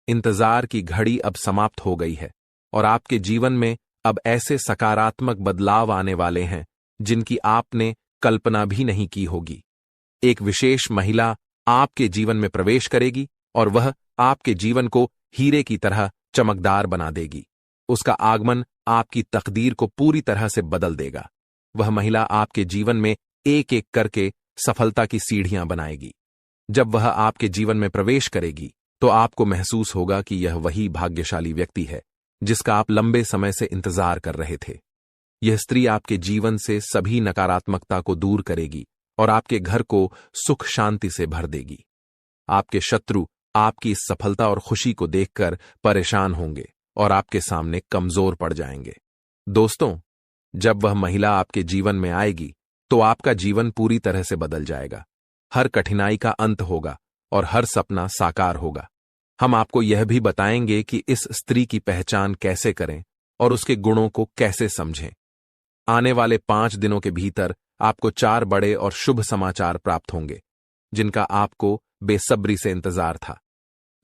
इंतजार की घड़ी अब समाप्त हो गई है और आपके जीवन में अब ऐसे सकारात्मक बदलाव आने वाले हैं जिनकी आपने कल्पना भी नहीं की होगी। एक विशेष महिला आपके जीवन में प्रवेश करेगी और वह आपके जीवन को हीरे की तरह चमकदार बना देगी। उसका आगमन आपकी तकदीर को पूरी तरह से बदल देगा। वह महिला आपके जीवन में एक एक करके सफलता की सीढ़ियां बनाएगी। जब वह आपके जीवन में प्रवेश करेगी, तो आपको महसूस होगा कि यह वही भाग्यशाली व्यक्ति है जिसका आप लंबे समय से इंतजार कर रहे थे। यह स्त्री आपके जीवन से सभी नकारात्मकता को दूर करेगी और आपके घर को सुख शांति से भर देगी। आपके शत्रु आपकी इस सफलता और खुशी को देखकर परेशान होंगे और आपके सामने कमजोर पड़ जाएंगे। दोस्तों, जब वह महिला आपके जीवन में आएगी, तो आपका जीवन पूरी तरह से बदल जाएगा। हर कठिनाई का अंत होगा और हर सपना साकार होगा। हम आपको यह भी बताएंगे कि इस स्त्री की पहचान कैसे करें और उसके गुणों को कैसे समझें। आने वाले 5 दिनों के भीतर आपको 4 बड़े और शुभ समाचार प्राप्त होंगे, जिनका आपको बेसब्री से इंतजार था।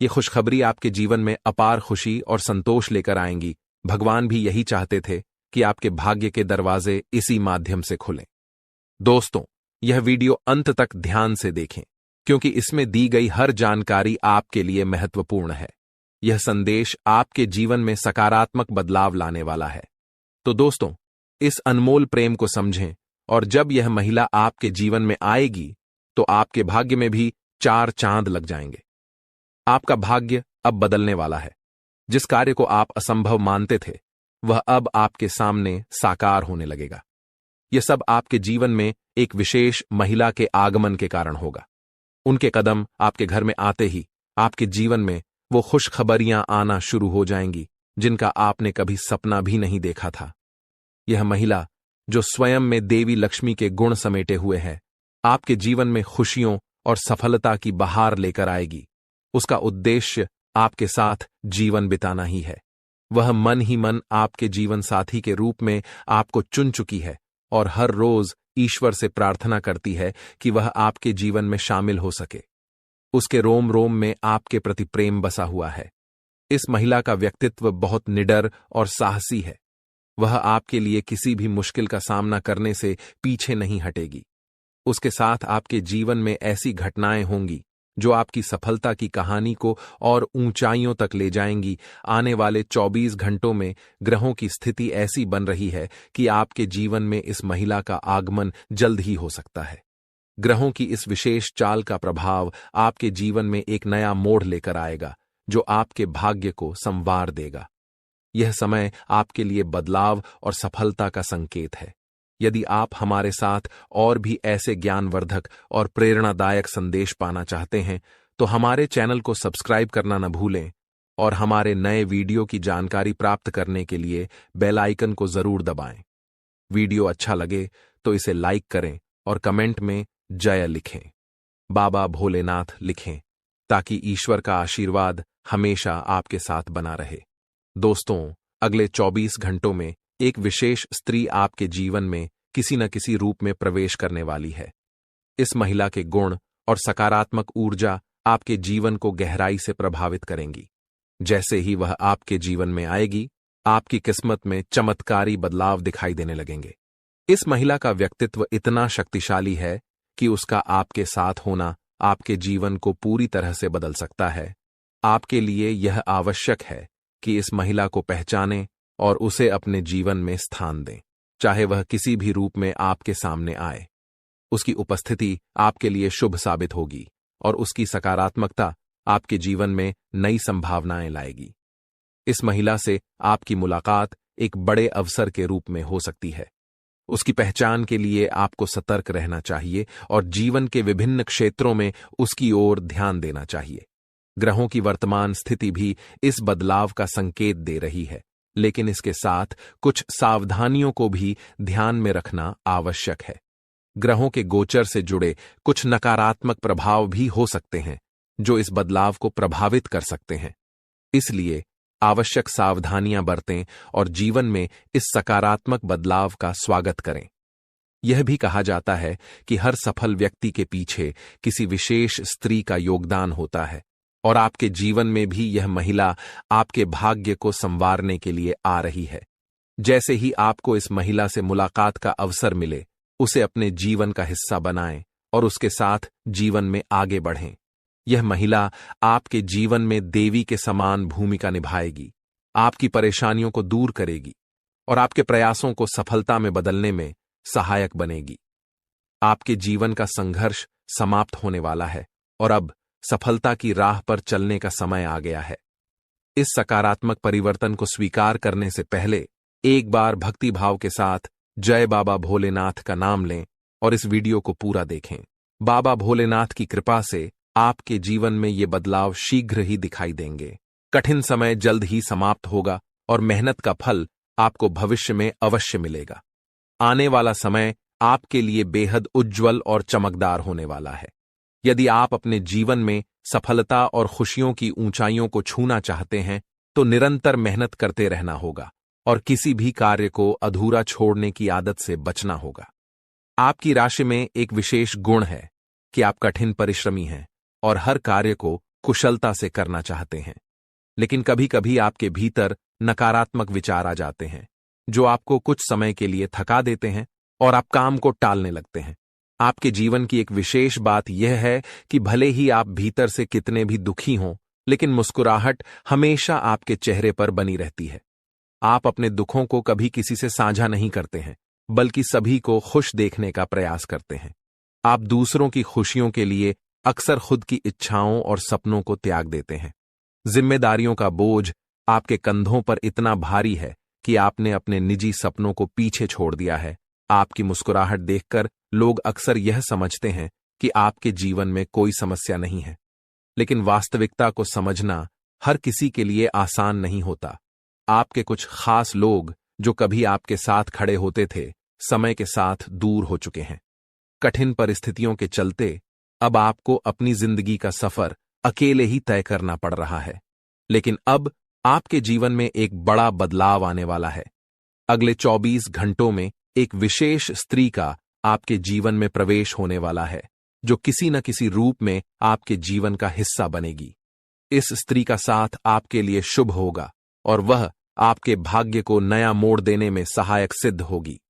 ये खुशखबरी आपके जीवन में अपार खुशी और संतोष लेकर आएंगी। भगवान भी यही चाहते थे कि आपके भाग्य के दरवाजे इसी माध्यम से खुलें। दोस्तों, यह वीडियो अंत तक ध्यान से देखें, क्योंकि इसमें दी गई हर जानकारी आपके लिए महत्वपूर्ण है। यह संदेश आपके जीवन में सकारात्मक बदलाव लाने वाला है। तो दोस्तों, इस अनमोल प्रेम को समझें, और जब यह महिला आपके जीवन में आएगी तो आपके भाग्य में भी 4 चांद लग जाएंगे। आपका भाग्य अब बदलने वाला है। जिस कार्य को आप असंभव मानते थे, वह अब आपके सामने साकार होने लगेगा। यह सब आपके जीवन में एक विशेष महिला के आगमन के कारण होगा। उनके कदम आपके घर में आते ही आपके जीवन में वो खुशखबरियां आना शुरू हो जाएंगी, जिनका आपने कभी सपना भी नहीं देखा था। यह महिला, जो स्वयं में देवी लक्ष्मी के गुण समेटे हुए है, आपके जीवन में खुशियों और सफलता की बहार लेकर आएगी। उसका उद्देश्य आपके साथ जीवन बिताना ही है। वह मन ही मन आपके जीवन साथी के रूप में आपको चुन चुकी है और हर रोज ईश्वर से प्रार्थना करती है कि वह आपके जीवन में शामिल हो सके। उसके रोम रोम में आपके प्रति प्रेम बसा हुआ है। इस महिला का व्यक्तित्व बहुत निडर और साहसी है। वह आपके लिए किसी भी मुश्किल का सामना करने से पीछे नहीं हटेगी। उसके साथ आपके जीवन में ऐसी घटनाएं होंगी जो आपकी सफलता की कहानी को और ऊंचाइयों तक ले जाएंगी। आने वाले 24 घंटों में ग्रहों की स्थिति ऐसी बन रही है कि आपके जीवन में इस महिला का आगमन जल्द ही हो सकता है। ग्रहों की इस विशेष चाल का प्रभाव आपके जीवन में एक नया मोड़ लेकर आएगा, जो आपके भाग्य को संवार देगा। यह समय आपके लिए बदलाव और सफलता का संकेत है। यदि आप हमारे साथ और भी ऐसे ज्ञानवर्धक और प्रेरणादायक संदेश पाना चाहते हैं, तो हमारे चैनल को सब्सक्राइब करना न भूलें और हमारे नए वीडियो की जानकारी प्राप्त करने के लिए बेल आइकन को जरूर दबाएं। वीडियो अच्छा लगे तो इसे लाइक करें और कमेंट में जय लिखें, बाबा भोलेनाथ लिखें, ताकि ईश्वर का आशीर्वाद हमेशा आपके साथ बना रहे। दोस्तों, अगले 24 घंटों में एक विशेष स्त्री आपके जीवन में किसी न किसी रूप में प्रवेश करने वाली है। इस महिला के गुण और सकारात्मक ऊर्जा आपके जीवन को गहराई से प्रभावित करेंगी। जैसे ही वह आपके जीवन में आएगी, आपकी किस्मत में चमत्कारी बदलाव दिखाई देने लगेंगे। इस महिला का व्यक्तित्व इतना शक्तिशाली है कि उसका आपके साथ होना आपके जीवन को पूरी तरह से बदल सकता है। आपके लिए यह आवश्यक है कि इस महिला को पहचानें और उसे अपने जीवन में स्थान दें, चाहे वह किसी भी रूप में आपके सामने आए। उसकी उपस्थिति आपके लिए शुभ साबित होगी और उसकी सकारात्मकता आपके जीवन में नई संभावनाएं लाएगी। इस महिला से आपकी मुलाकात एक बड़े अवसर के रूप में हो सकती है। उसकी पहचान के लिए आपको सतर्क रहना चाहिए और जीवन के विभिन्न क्षेत्रों में उसकी ओर ध्यान देना चाहिए। ग्रहों की वर्तमान स्थिति भी इस बदलाव का संकेत दे रही है, लेकिन इसके साथ कुछ सावधानियों को भी ध्यान में रखना आवश्यक है। ग्रहों के गोचर से जुड़े कुछ नकारात्मक प्रभाव भी हो सकते हैं, जो इस बदलाव को प्रभावित कर सकते हैं। इसलिए आवश्यक सावधानियां बरतें और जीवन में इस सकारात्मक बदलाव का स्वागत करें। यह भी कहा जाता है कि हर सफल व्यक्ति के पीछे किसी विशेष स्त्री का योगदान होता है, और आपके जीवन में भी यह महिला आपके भाग्य को संवारने के लिए आ रही है। जैसे ही आपको इस महिला से मुलाकात का अवसर मिले, उसे अपने जीवन का हिस्सा बनाएं और उसके साथ जीवन में आगे बढ़ें। यह महिला आपके जीवन में देवी के समान भूमिका निभाएगी, आपकी परेशानियों को दूर करेगी और आपके प्रयासों को सफलता में बदलने में सहायक बनेगी। आपके जीवन का संघर्ष समाप्त होने वाला है और अब सफलता की राह पर चलने का समय आ गया है। इस सकारात्मक परिवर्तन को स्वीकार करने से पहले एक बार भक्ति भाव के साथ जय बाबा भोलेनाथ का नाम लें और इस वीडियो को पूरा देखें। बाबा भोलेनाथ की कृपा से आपके जीवन में ये बदलाव शीघ्र ही दिखाई देंगे। कठिन समय जल्द ही समाप्त होगा और मेहनत का फल आपको भविष्य में अवश्य मिलेगा। आने वाला समय आपके लिए बेहद उज्ज्वल और चमकदार होने वाला है। यदि आप अपने जीवन में सफलता और खुशियों की ऊंचाइयों को छूना चाहते हैं तो निरंतर मेहनत करते रहना होगा और किसी भी कार्य को अधूरा छोड़ने की आदत से बचना होगा। आपकी राशि में एक विशेष गुण है कि आप कठिन परिश्रमी हैं और हर कार्य को कुशलता से करना चाहते हैं। लेकिन कभी कभी आपके भीतर नकारात्मक विचार आ जाते हैं जो आपको कुछ समय के लिए थका देते हैं और आप काम को टालने लगते हैं। आपके जीवन की एक विशेष बात यह है कि भले ही आप भीतर से कितने भी दुखी हों, लेकिन मुस्कुराहट हमेशा आपके चेहरे पर बनी रहती है। आप अपने दुखों को कभी किसी से साझा नहीं करते हैं, बल्कि सभी को खुश देखने का प्रयास करते हैं। आप दूसरों की खुशियों के लिए अक्सर खुद की इच्छाओं और सपनों को त्याग देते हैं। जिम्मेदारियों का बोझ आपके कंधों पर इतना भारी है कि आपने अपने निजी सपनों को पीछे छोड़ दिया है। आपकी मुस्कुराहट देखकर लोग अक्सर यह समझते हैं कि आपके जीवन में कोई समस्या नहीं है, लेकिन वास्तविकता को समझना हर किसी के लिए आसान नहीं होता। आपके कुछ खास लोग जो कभी आपके साथ खड़े होते थे, समय के साथ दूर हो चुके हैं। कठिन परिस्थितियों के चलते अब आपको अपनी जिंदगी का सफर अकेले ही तय करना पड़ रहा है। लेकिन अब आपके जीवन में एक बड़ा बदलाव आने वाला है। अगले 24 घंटों में एक विशेष स्त्री का आपके जीवन में प्रवेश होने वाला है, जो किसी न किसी रूप में आपके जीवन का हिस्सा बनेगी। इस स्त्री का साथ आपके लिए शुभ होगा और वह आपके भाग्य को नया मोड़ देने में सहायक सिद्ध होगी।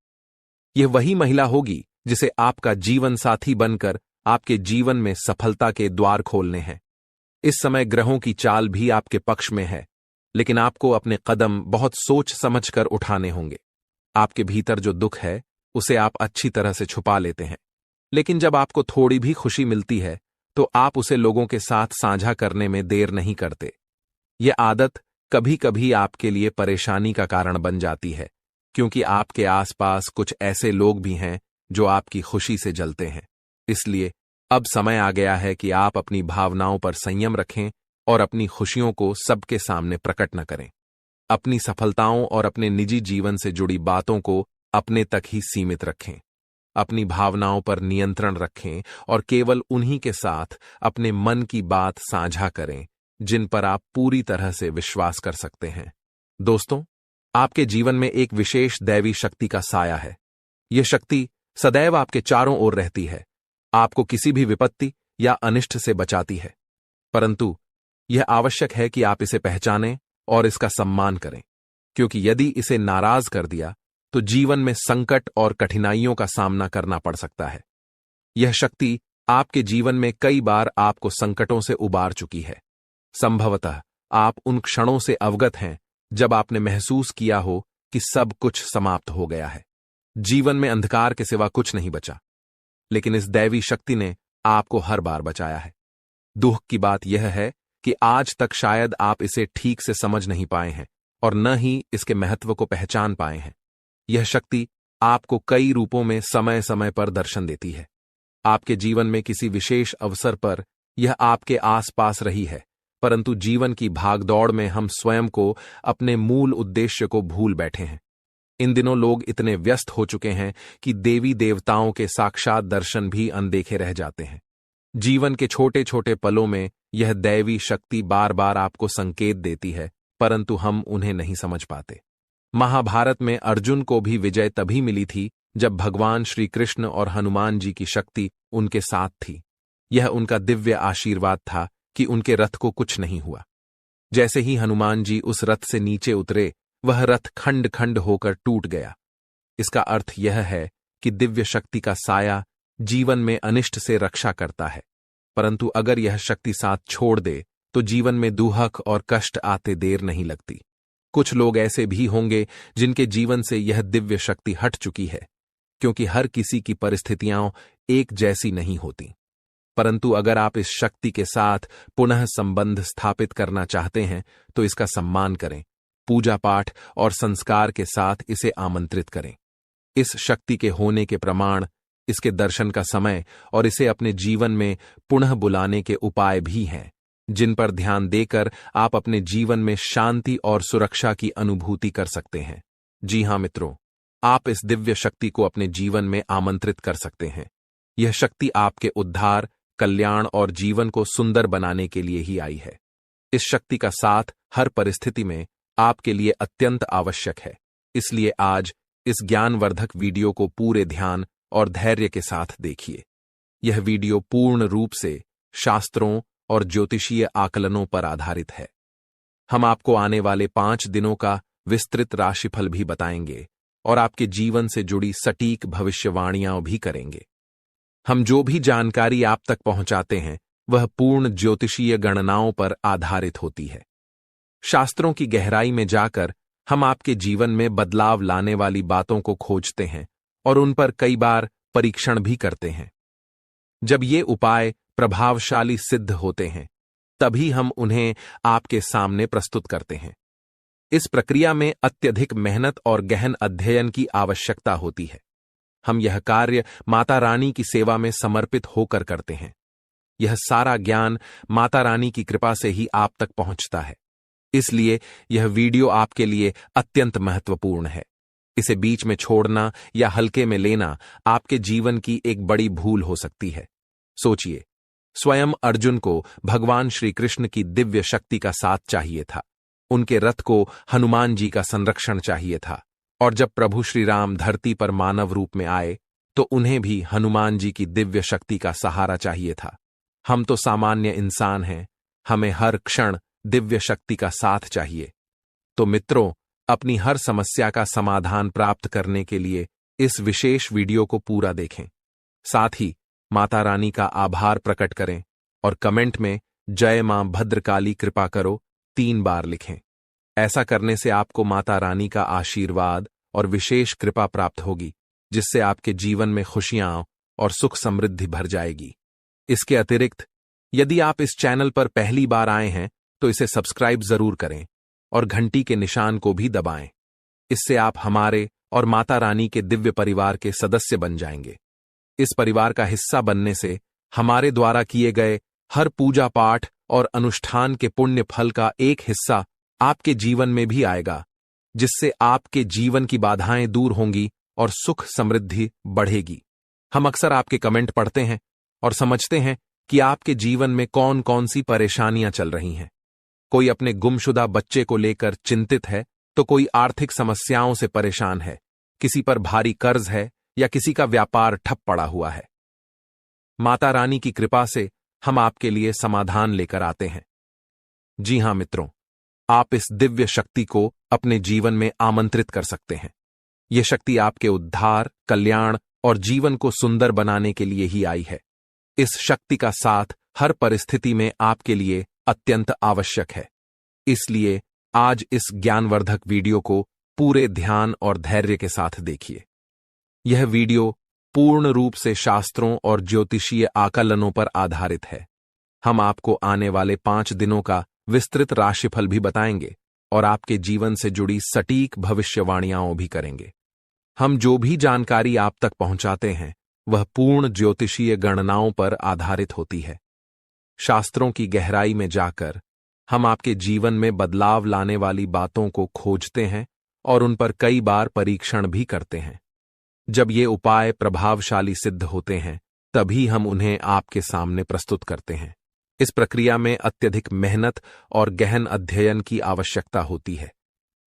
यह वही महिला होगी जिसे आपका जीवन साथी बनकर आपके जीवन में सफलता के द्वार खोलने हैं। इस समय ग्रहों की चाल भी आपके पक्ष में है, लेकिन आपको अपने कदम बहुत सोच समझकर उठाने होंगे। आपके भीतर जो दुख है उसे आप अच्छी तरह से छुपा लेते हैं, लेकिन जब आपको थोड़ी भी खुशी मिलती है तो आप उसे लोगों के साथ साझा करने में देर नहीं करते। यह आदत कभी कभी आपके लिए परेशानी का कारण बन जाती है, क्योंकि आपके आसपास कुछ ऐसे लोग भी हैं जो आपकी खुशी से जलते हैं। इसलिए अब समय आ गया है कि आप अपनी भावनाओं पर संयम रखें और अपनी खुशियों को सबके सामने प्रकट न करें। अपनी सफलताओं और अपने निजी जीवन से जुड़ी बातों को अपने तक ही सीमित रखें। अपनी भावनाओं पर नियंत्रण रखें और केवल उन्हीं के साथ अपने मन की बात साझा करें जिन पर आप पूरी तरह से विश्वास कर सकते हैं। दोस्तों, आपके जीवन में एक विशेष दैवी शक्ति का साया है। यह शक्ति सदैव आपके चारों ओर रहती है, आपको किसी भी विपत्ति या अनिष्ट से बचाती है। परंतु यह आवश्यक है कि आप इसे पहचानें और इसका सम्मान करें, क्योंकि यदि इसे नाराज कर दिया तो जीवन में संकट और कठिनाइयों का सामना करना पड़ सकता है। यह शक्ति आपके जीवन में कई बार आपको संकटों से उबार चुकी है। संभवतः आप उन क्षणों से अवगत हैं जब आपने महसूस किया हो कि सब कुछ समाप्त हो गया है, जीवन में अंधकार के सिवा कुछ नहीं बचा। लेकिन इस दैवी शक्ति ने आपको हर बार बचाया है। दुख की बात यह है कि आज तक शायद आप इसे ठीक से समझ नहीं पाए हैं और न ही इसके महत्व को पहचान पाए हैं। यह शक्ति आपको कई रूपों में समय समय पर दर्शन देती है। आपके जीवन में किसी विशेष अवसर पर यह आपके आसपास रही है, परंतु जीवन की भागदौड़ में हम स्वयं को अपने मूल उद्देश्य को भूल बैठे हैं। इन दिनों लोग इतने व्यस्त हो चुके हैं कि देवी देवताओं के साक्षात दर्शन भी अनदेखे रह जाते हैं। जीवन के छोटे छोटे पलों में यह दैवी शक्ति बार बार आपको संकेत देती है, परंतु हम उन्हें नहीं समझ पाते। महाभारत में अर्जुन को भी विजय तभी मिली थी जब भगवान श्री कृष्ण और हनुमान जी की शक्ति उनके साथ थी। यह उनका दिव्य आशीर्वाद था कि उनके रथ को कुछ नहीं हुआ। जैसे ही हनुमान जी उस रथ से नीचे उतरे, वह रथ खंड खंड होकर टूट गया। इसका अर्थ यह है कि दिव्य शक्ति का साया जीवन में अनिष्ट से रक्षा करता है, परंतु अगर यह शक्ति साथ छोड़ दे तो जीवन में दुहक और कष्ट आते देर नहीं लगती। कुछ लोग ऐसे भी होंगे जिनके जीवन से यह दिव्य शक्ति हट चुकी है, क्योंकि हर किसी की परिस्थितियां एक जैसी नहीं होती। परंतु अगर आप इस शक्ति के साथ पुनः संबंध स्थापित करना चाहते हैं तो इसका सम्मान करें, पूजा पाठ और संस्कार के साथ इसे आमंत्रित करें। इस शक्ति के होने के प्रमाण, इसके दर्शन का समय और इसे अपने जीवन में पुनः बुलाने के उपाय भी हैं, जिन पर ध्यान देकर आप अपने जीवन में शांति और सुरक्षा की अनुभूति कर सकते हैं। जी हां मित्रों, आप इस दिव्य शक्ति को अपने जीवन में आमंत्रित कर सकते हैं। यह शक्ति आपके उद्धार, कल्याण और जीवन को सुंदर बनाने के लिए ही आई है। इस शक्ति का साथ हर परिस्थिति में आपके लिए अत्यंत आवश्यक है। इसलिए आज इस ज्ञानवर्धक वीडियो को पूरे ध्यान और धैर्य के साथ देखिए। यह वीडियो पूर्ण रूप से शास्त्रों और ज्योतिषीय आकलनों पर आधारित है। हम आपको आने वाले 5 दिनों का विस्तृत राशिफल भी बताएंगे और आपके जीवन से जुड़ी सटीक भविष्यवाणियां भी करेंगे। हम जो भी जानकारी आप तक पहुंचाते हैं वह पूर्ण ज्योतिषीय गणनाओं पर आधारित होती है। शास्त्रों की गहराई में जाकर हम आपके जीवन में बदलाव लाने वाली बातों को खोजते हैं और उन पर कई बार परीक्षण भी करते हैं। जब ये उपाय प्रभावशाली सिद्ध होते हैं तभी हम उन्हें आपके सामने प्रस्तुत करते हैं। इस प्रक्रिया में अत्यधिक मेहनत और गहन अध्ययन की आवश्यकता होती है। हम यह कार्य माता रानी की सेवा में समर्पित होकर करते हैं। यह सारा ज्ञान माता रानी की कृपा से ही आप तक पहुंचता है। इसलिए यह वीडियो आपके लिए अत्यंत महत्वपूर्ण है। इसे बीच में छोड़ना या हल्के में लेना आपके जीवन की एक बड़ी भूल हो सकती है। सोचिए, स्वयं अर्जुन को भगवान श्री कृष्ण की दिव्य शक्ति का साथ चाहिए था। उनके रथ को हनुमान जी का संरक्षण चाहिए था। और जब प्रभु श्री राम धरती पर मानव रूप में आए तो उन्हें भी हनुमान जी की दिव्य शक्ति का सहारा चाहिए था। हम तो सामान्य इंसान हैं, हमें हर क्षण दिव्य शक्ति का साथ चाहिए। तो मित्रों, अपनी हर समस्या का समाधान प्राप्त करने के लिए इस विशेष वीडियो को पूरा देखें। साथ ही माता रानी का आभार प्रकट करें और कमेंट में जय मां भद्रकाली कृपा करो 3 बार लिखें। ऐसा करने से आपको माता रानी का आशीर्वाद और विशेष कृपा प्राप्त होगी, जिससे आपके जीवन में खुशियां और सुख समृद्धि भर जाएगी। इसके अतिरिक्त यदि आप इस चैनल पर पहली बार आए हैं तो इसे सब्सक्राइब जरूर करें और घंटी के निशान को भी दबाएं। इससे आप हमारे और माता रानी के दिव्य परिवार के सदस्य बन जाएंगे। इस परिवार का हिस्सा बनने से हमारे द्वारा किए गए हर पूजा पाठ और अनुष्ठान के पुण्य फल का एक हिस्सा आपके जीवन में भी आएगा, जिससे आपके जीवन की बाधाएं दूर होंगी और सुख समृद्धि बढ़ेगी। हम अक्सर आपके कमेंट पढ़ते हैं और समझते हैं कि आपके जीवन में कौन कौन सी परेशानियां चल रही हैं। कोई अपने गुमशुदा बच्चे को लेकर चिंतित है तो कोई आर्थिक समस्याओं से परेशान है, किसी पर भारी कर्ज है या किसी का व्यापार ठप पड़ा हुआ है। माता रानी की कृपा से हम आपके लिए समाधान लेकर आते हैं। जी हां मित्रों, आप इस दिव्य शक्ति को अपने जीवन में आमंत्रित कर सकते हैं। यह शक्ति आपके उद्धार, कल्याण और जीवन को सुंदर बनाने के लिए ही आई है। इस शक्ति का साथ हर परिस्थिति में आपके लिए अत्यंत आवश्यक है। इसलिए आज इस ज्ञानवर्धक वीडियो को पूरे ध्यान और धैर्य के साथ देखिए। यह वीडियो पूर्ण रूप से शास्त्रों और ज्योतिषीय आकलनों पर आधारित है। हम आपको आने वाले 5 दिनों का विस्तृत राशिफल भी बताएंगे और आपके जीवन से जुड़ी सटीक भविष्यवाणियां भी करेंगे। हम जो भी जानकारी आप तक पहुंचाते हैं वह पूर्ण ज्योतिषीय गणनाओं पर आधारित होती है। शास्त्रों की गहराई में जाकर हम आपके जीवन में बदलाव लाने वाली बातों को खोजते हैं और उन पर कई बार परीक्षण भी करते हैं। जब ये उपाय प्रभावशाली सिद्ध होते हैं तभी हम उन्हें आपके सामने प्रस्तुत करते हैं। इस प्रक्रिया में अत्यधिक मेहनत और गहन अध्ययन की आवश्यकता होती है।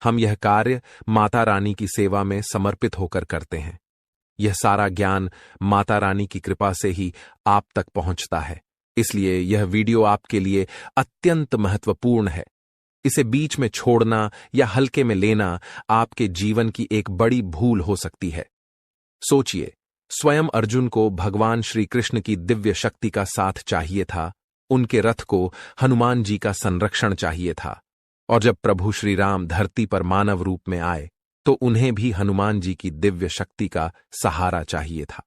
हम यह कार्य माता रानी की सेवा में समर्पित होकर करते हैं। यह सारा ज्ञान माता रानी की कृपा से ही आप तक पहुंचता है। इसलिए यह वीडियो आपके लिए अत्यंत महत्वपूर्ण है। इसे बीच में छोड़ना या हल्के में लेना आपके जीवन की एक बड़ी भूल हो सकती है। सोचिए, स्वयं अर्जुन को भगवान श्री कृष्ण की दिव्य शक्ति का साथ चाहिए था। उनके रथ को हनुमान जी का संरक्षण चाहिए था। और जब प्रभु श्री राम धरती पर मानव रूप में आए तो उन्हें भी हनुमान जी की दिव्य शक्ति का सहारा चाहिए था।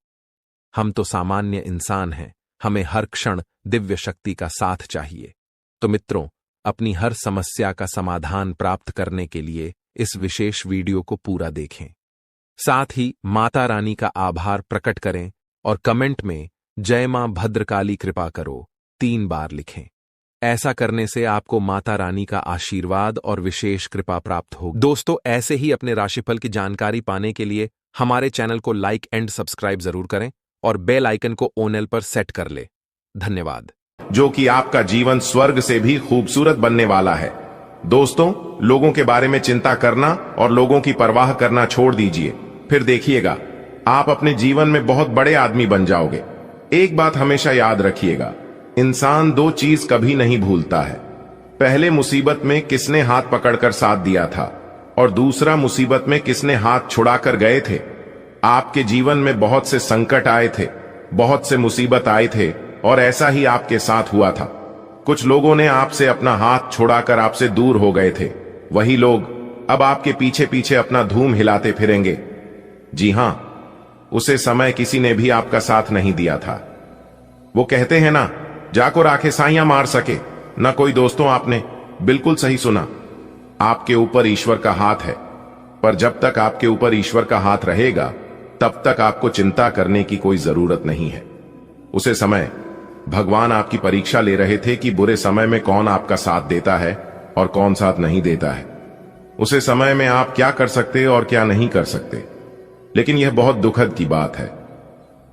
हम तो सामान्य इंसान हैं, हमें हर क्षण दिव्य शक्ति का साथ चाहिए। तो मित्रों, अपनी हर समस्या का समाधान प्राप्त करने के लिए इस विशेष वीडियो को पूरा देखें। साथ ही माता रानी का आभार प्रकट करें और कमेंट में जय मां भद्रकाली कृपा करो 3 बार लिखें। ऐसा करने से आपको माता रानी का आशीर्वाद और विशेष कृपा प्राप्त होगी। दोस्तों, ऐसे ही अपने राशिफल की जानकारी पाने के लिए हमारे चैनल को लाइक एंड सब्सक्राइब जरूर करें और बेल आइकन को ऑल पर सेट कर ले। धन्यवाद। जो कि आपका जीवन स्वर्ग से भी खूबसूरत बनने वाला है। दोस्तों, लोगों के बारे में चिंता करना और लोगों की परवाह करना छोड़ दीजिए, फिर देखिएगा आप अपने जीवन में बहुत बड़े आदमी बन जाओगे। एक बात हमेशा याद रखिएगा, इंसान दो चीज कभी नहीं भूलता है। पहले मुसीबत में किसने हाथ पकड़कर साथ दिया था, और दूसरा मुसीबत में किसने हाथ छुड़ाकर गए थे। आपके जीवन में बहुत से संकट आए थे, बहुत से मुसीबत आए थे, और ऐसा ही आपके साथ हुआ था। कुछ लोगों ने आपसे अपना हाथ छुड़ाकर आपसे दूर हो गए थे। वही लोग अब आपके पीछे पीछे अपना धूम हिलाते फिरेंगे। जी हां, उसे समय किसी ने भी आपका साथ नहीं दिया था। वो कहते हैं ना, जाको राखे साइयां मार सके ना कोई। दोस्तों, आपने बिल्कुल सही सुना। आपके ऊपर ईश्वर का हाथ है, पर जब तक आपके ऊपर ईश्वर का हाथ रहेगा तब तक आपको चिंता करने की कोई जरूरत नहीं है। उसे समय भगवान आपकी परीक्षा ले रहे थे कि बुरे समय में कौन आपका साथ देता है और कौन साथ नहीं देता है। उसे समय में आप क्या कर सकते और क्या नहीं कर सकते। लेकिन यह बहुत दुखद की बात है,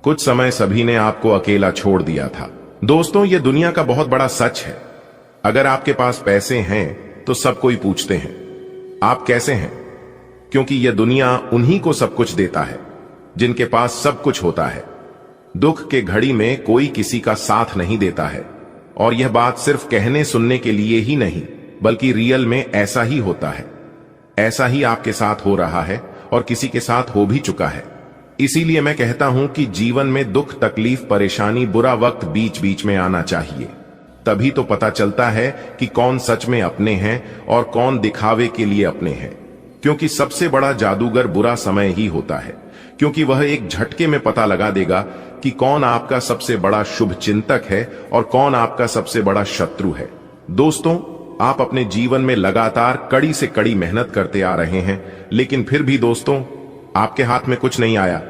कुछ समय सभी ने आपको अकेला छोड़ दिया था। दोस्तों, यह दुनिया का बहुत बड़ा सच है। अगर आपके पास पैसे हैं तो सब कोई पूछते हैं आप कैसे हैं, क्योंकि यह दुनिया उन्हीं को सब कुछ देता है जिनके पास सब कुछ होता है। दुख के घड़ी में कोई किसी का साथ नहीं देता है, और यह बात सिर्फ कहने सुनने के लिए ही नहीं बल्कि रियल में ऐसा ही होता है। ऐसा ही आपके साथ हो रहा है और किसी के साथ हो भी चुका है। इसीलिए मैं कहता हूं कि जीवन में दुख, तकलीफ, परेशानी, बुरा वक्त बीच बीच में आना चाहिए। तभी तो पता चलता है कि कौन सच में अपने हैं और कौन दिखावे के लिए अपने हैं। क्योंकि सबसे बड़ा जादूगर बुरा समय ही होता है, क्योंकि वह एक झटके में पता लगा देगा कि कौन आपका सबसे बड़ा शुभ चिंतक है और कौन आपका सबसे बड़ा शत्रु है। दोस्तों, आप अपने जीवन में लगातार कड़ी से कड़ी मेहनत करते आ रहे हैं, लेकिन फिर भी दोस्तों आपके हाथ में कुछ नहीं आया।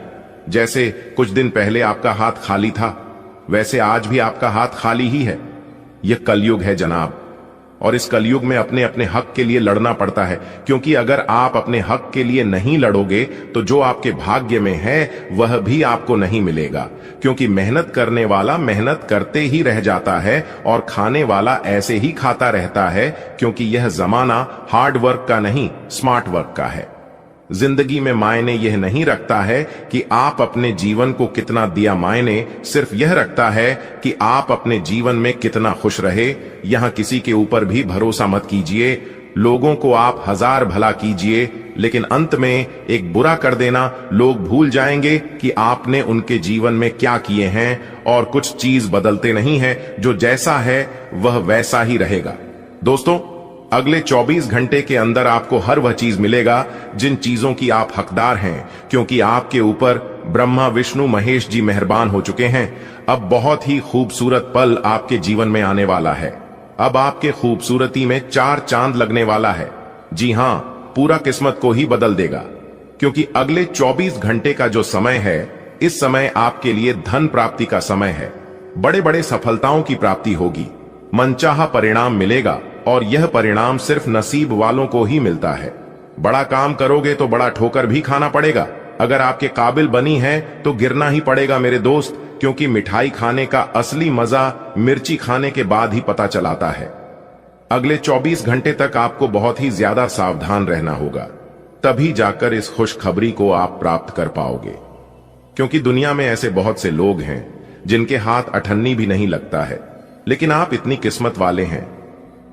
जैसे कुछ दिन पहले आपका हाथ खाली था, वैसे आज भी आपका हाथ खाली ही है। यह कलयुग है जनाब, और इस कलयुग में अपने अपने हक के लिए लड़ना पड़ता है। क्योंकि अगर आप अपने हक के लिए नहीं लड़ोगे तो जो आपके भाग्य में है वह भी आपको नहीं मिलेगा। क्योंकि मेहनत करने वाला मेहनत करते ही रह जाता है और खाने वाला ऐसे ही खाता रहता है, क्योंकि यह जमाना हार्ड वर्क का नहीं, स्मार्ट वर्क का है। जिंदगी में मायने यह नहीं रखता है कि आप अपने जीवन को कितना दिया, मायने सिर्फ यह रखता है कि आप अपने जीवन में कितना खुश रहे। यहां किसी के ऊपर भी भरोसा मत कीजिए। लोगों को आप हजार भला कीजिए, लेकिन अंत में एक बुरा कर देना, लोग भूल जाएंगे कि आपने उनके जीवन में क्या किए हैं। और कुछ चीज बदलते नहीं है, जो जैसा है वह वैसा ही रहेगा। दोस्तों, अगले 24 घंटे के अंदर आपको हर वह चीज मिलेगा जिन चीजों की आप हकदार हैं, क्योंकि आपके ऊपर ब्रह्मा, विष्णु, महेश जी मेहरबान हो चुके हैं। अब बहुत ही खूबसूरत पल आपके जीवन में आने वाला है। अब आपके खूबसूरती में 4 चांद लगने वाला है। जी हां, पूरा किस्मत को ही बदल देगा, क्योंकि अगले 24 घंटे का जो समय है, इस समय आपके लिए धन प्राप्ति का समय है। बड़े बड़े सफलताओं की प्राप्ति होगी, मनचाहा परिणाम मिलेगा, और यह परिणाम सिर्फ नसीब वालों को ही मिलता है। बड़ा काम करोगे तो बड़ा ठोकर भी खाना पड़ेगा। अगर आपके काबिल बनी है तो गिरना ही पड़ेगा मेरे दोस्त, क्योंकि मिठाई खाने का असली मजा मिर्ची खाने के बाद ही पता चलाता है। अगले 24 घंटे तक आपको बहुत ही ज्यादा सावधान रहना होगा, तभी जाकर इस खुशखबरी को आप प्राप्त कर पाओगे। क्योंकि दुनिया में ऐसे बहुत से लोग हैं जिनके हाथ अठन्नी भी नहीं लगता है, लेकिन आप इतनी किस्मत वाले हैं,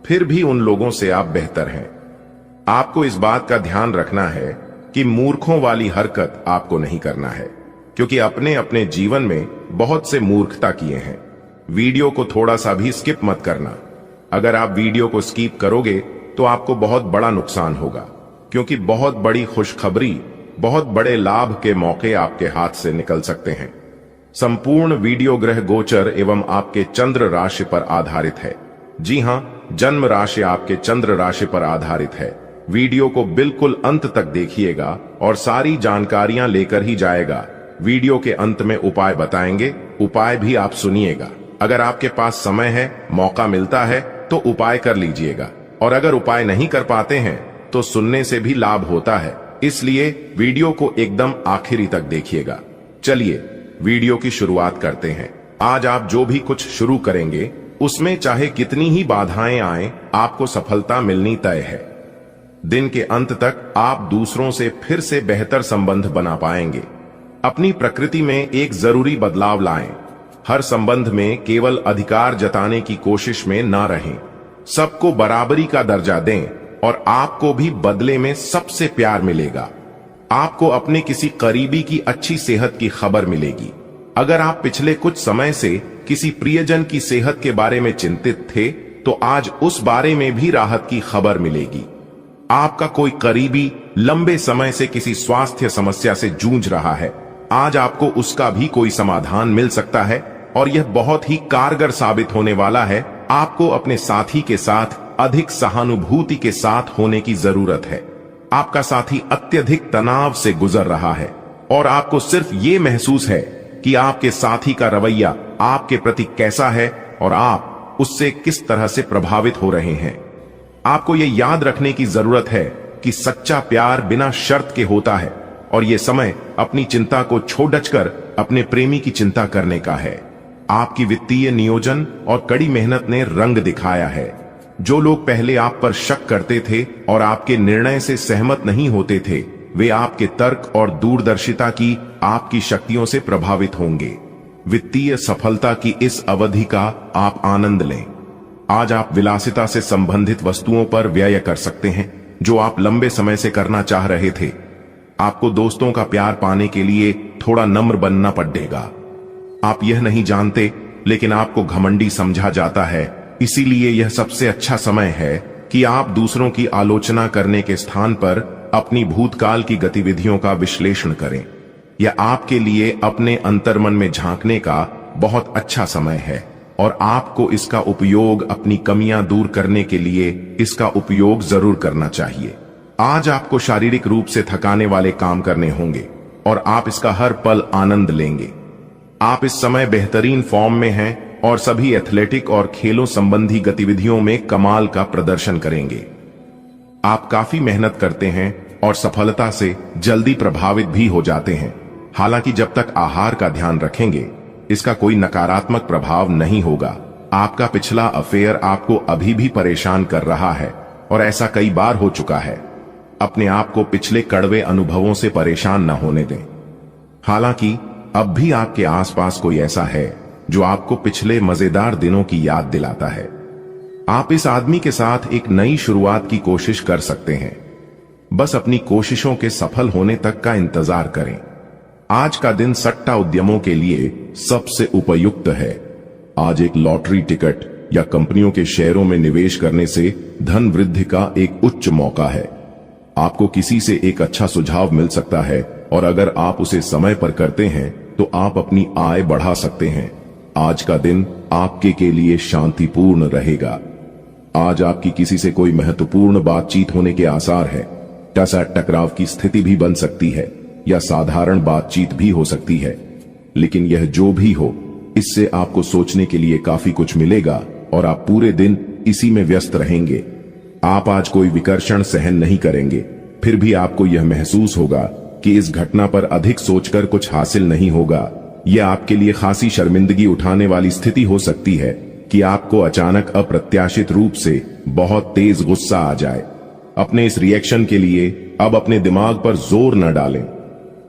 फिर भी उन लोगों से आप बेहतर हैं। आपको इस बात का ध्यान रखना है कि मूर्खों वाली हरकत आपको नहीं करना है, क्योंकि अपने अपने जीवन में बहुत से मूर्खता किए हैं। वीडियो को थोड़ा सा भी स्किप मत करना। अगर आप वीडियो को स्किप करोगे तो आपको बहुत बड़ा नुकसान होगा, क्योंकि बहुत बड़ी खुशखबरी, बहुत बड़े लाभ के मौके आपके हाथ से निकल सकते हैं। संपूर्ण वीडियो ग्रह गोचर एवं आपके चंद्र राशि पर आधारित है। जी हां, जन्म राशि आपके चंद्र राशि पर आधारित है। वीडियो को बिल्कुल अंत तक देखिएगा और सारी जानकारियां लेकर ही जाएगा। वीडियो के अंत में उपाय बताएंगे, उपाय भी आप सुनिएगा। अगर आपके पास समय है, मौका मिलता है तो उपाय कर लीजिएगा, और अगर उपाय नहीं कर पाते हैं तो सुनने से भी लाभ होता है। इसलिए वीडियो को एकदम आखिरी तक देखिएगा। चलिए वीडियो की शुरुआत करते हैं। आज आप जो भी कुछ शुरू करेंगे उसमें चाहे कितनी ही बाधाएं आए, आपको सफलता मिलनी तय है। दिन के अंत तक आप दूसरों से फिर से बेहतर संबंध बना पाएंगे। अपनी प्रकृति में एक जरूरी बदलाव लाएं। हर संबंध में केवल अधिकार जताने की कोशिश में ना रहें। सबको बराबरी का दर्जा दें और आपको भी बदले में सबसे प्यार मिलेगा। आपको अपने किसी करीबी की अच्छी सेहत की खबर मिलेगी। अगर आप पिछले कुछ समय से किसी प्रियजन की सेहत के बारे में चिंतित थे, तो आज उस बारे में भी राहत की खबर मिलेगी। आपका कोई करीबी लंबे समय से किसी स्वास्थ्य समस्या से जूझ रहा है, आज आपको उसका भी कोई समाधान मिल सकता है और यह बहुत ही कारगर साबित होने वाला है। आपको अपने साथी के साथ अधिक सहानुभूति के साथ होने की जरूरत है। आपका साथी अत्यधिक तनाव से गुजर रहा है और आपको सिर्फ ये महसूस है कि आपके साथी का रवैया आपके प्रति कैसा है और आप उससे किस तरह से प्रभावित हो रहे हैं। आपको यह याद रखने की जरूरत है कि सच्चा प्यार बिना शर्त के होता है और यह समय अपनी चिंता को छोड़कर अपने प्रेमी की चिंता करने का है। आपकी वित्तीय नियोजन और कड़ी मेहनत ने रंग दिखाया है। जो लोग पहले आप पर शक करते थे और आपके निर्णय से सहमत नहीं होते थे, वे आपके तर्क और दूरदर्शिता की आपकी शक्तियों से प्रभावित होंगे। वित्तीय सफलता की इस अवधि का आप आनंद लें। आज आप विलासिता से संबंधित वस्तुओं पर व्यय कर सकते हैं, जो आप लंबे समय से करना चाह रहे थे। आपको दोस्तों का प्यार पाने के लिए थोड़ा नम्र बनना पड़ेगा। आप यह नहीं जानते, लेकिन आपको घमंडी समझा जाता है, इसीलिए यह सबसे अच्छा समय है कि आप दूसरों की आलोचना करने के स्थान पर अपनी भूतकाल की गतिविधियों का विश्लेषण करें। यह आपके लिए अपने अंतर्मन में झांकने का बहुत अच्छा समय है और आपको इसका उपयोग अपनी कमियां दूर करने के लिए इसका उपयोग जरूर करना चाहिए। आज आपको शारीरिक रूप से थकाने वाले काम करने होंगे और आप इसका हर पल आनंद लेंगे। आप इस समय बेहतरीन फॉर्म में हैं और सभी एथलेटिक और खेलों संबंधी गतिविधियों में कमाल का प्रदर्शन करेंगे। आप काफी मेहनत करते हैं और सफलता से जल्दी प्रभावित भी हो जाते हैं। हालांकि जब तक आहार का ध्यान रखेंगे, इसका कोई नकारात्मक प्रभाव नहीं होगा। आपका पिछला अफेयर आपको अभी भी परेशान कर रहा है और ऐसा कई बार हो चुका है। अपने आप को पिछले कड़वे अनुभवों से परेशान न होने दें। हालांकि अब भी आपके आसपास कोई ऐसा है जो आपको पिछले मजेदार दिनों की याद दिलाता है। आप इस आदमी के साथ एक नई शुरुआत की कोशिश कर सकते हैं। बस अपनी कोशिशों के सफल होने तक का इंतजार करें। आज का दिन सट्टा उद्यमों के लिए सबसे उपयुक्त है। आज एक लॉटरी टिकट या कंपनियों के शेयरों में निवेश करने से धन वृद्धि का एक उच्च मौका है। आपको किसी से एक अच्छा सुझाव मिल सकता है और अगर आप उसे समय पर करते हैं तो आप अपनी आय बढ़ा सकते हैं। आज का दिन आपके के लिए शांतिपूर्ण रहेगा। आज आपकी किसी से कोई महत्वपूर्ण बातचीत होने के आसार है। टकराव की स्थिति भी बन सकती है या साधारण बातचीत भी हो सकती है, लेकिन यह जो भी हो, इससे आपको सोचने के लिए काफी कुछ मिलेगा और आप पूरे दिन इसी में व्यस्त रहेंगे। आप आज कोई विकर्षण सहन नहीं करेंगे, फिर भी आपको यह महसूस होगा कि इस घटना पर अधिक सोचकर कुछ हासिल नहीं होगा। यह आपके लिए खासी शर्मिंदगी उठाने वाली स्थिति हो सकती है कि आपको अचानक अप्रत्याशित रूप से बहुत तेज गुस्सा आ जाए। अपने इस रिएक्शन के लिए अब अपने दिमाग पर जोर न डालें।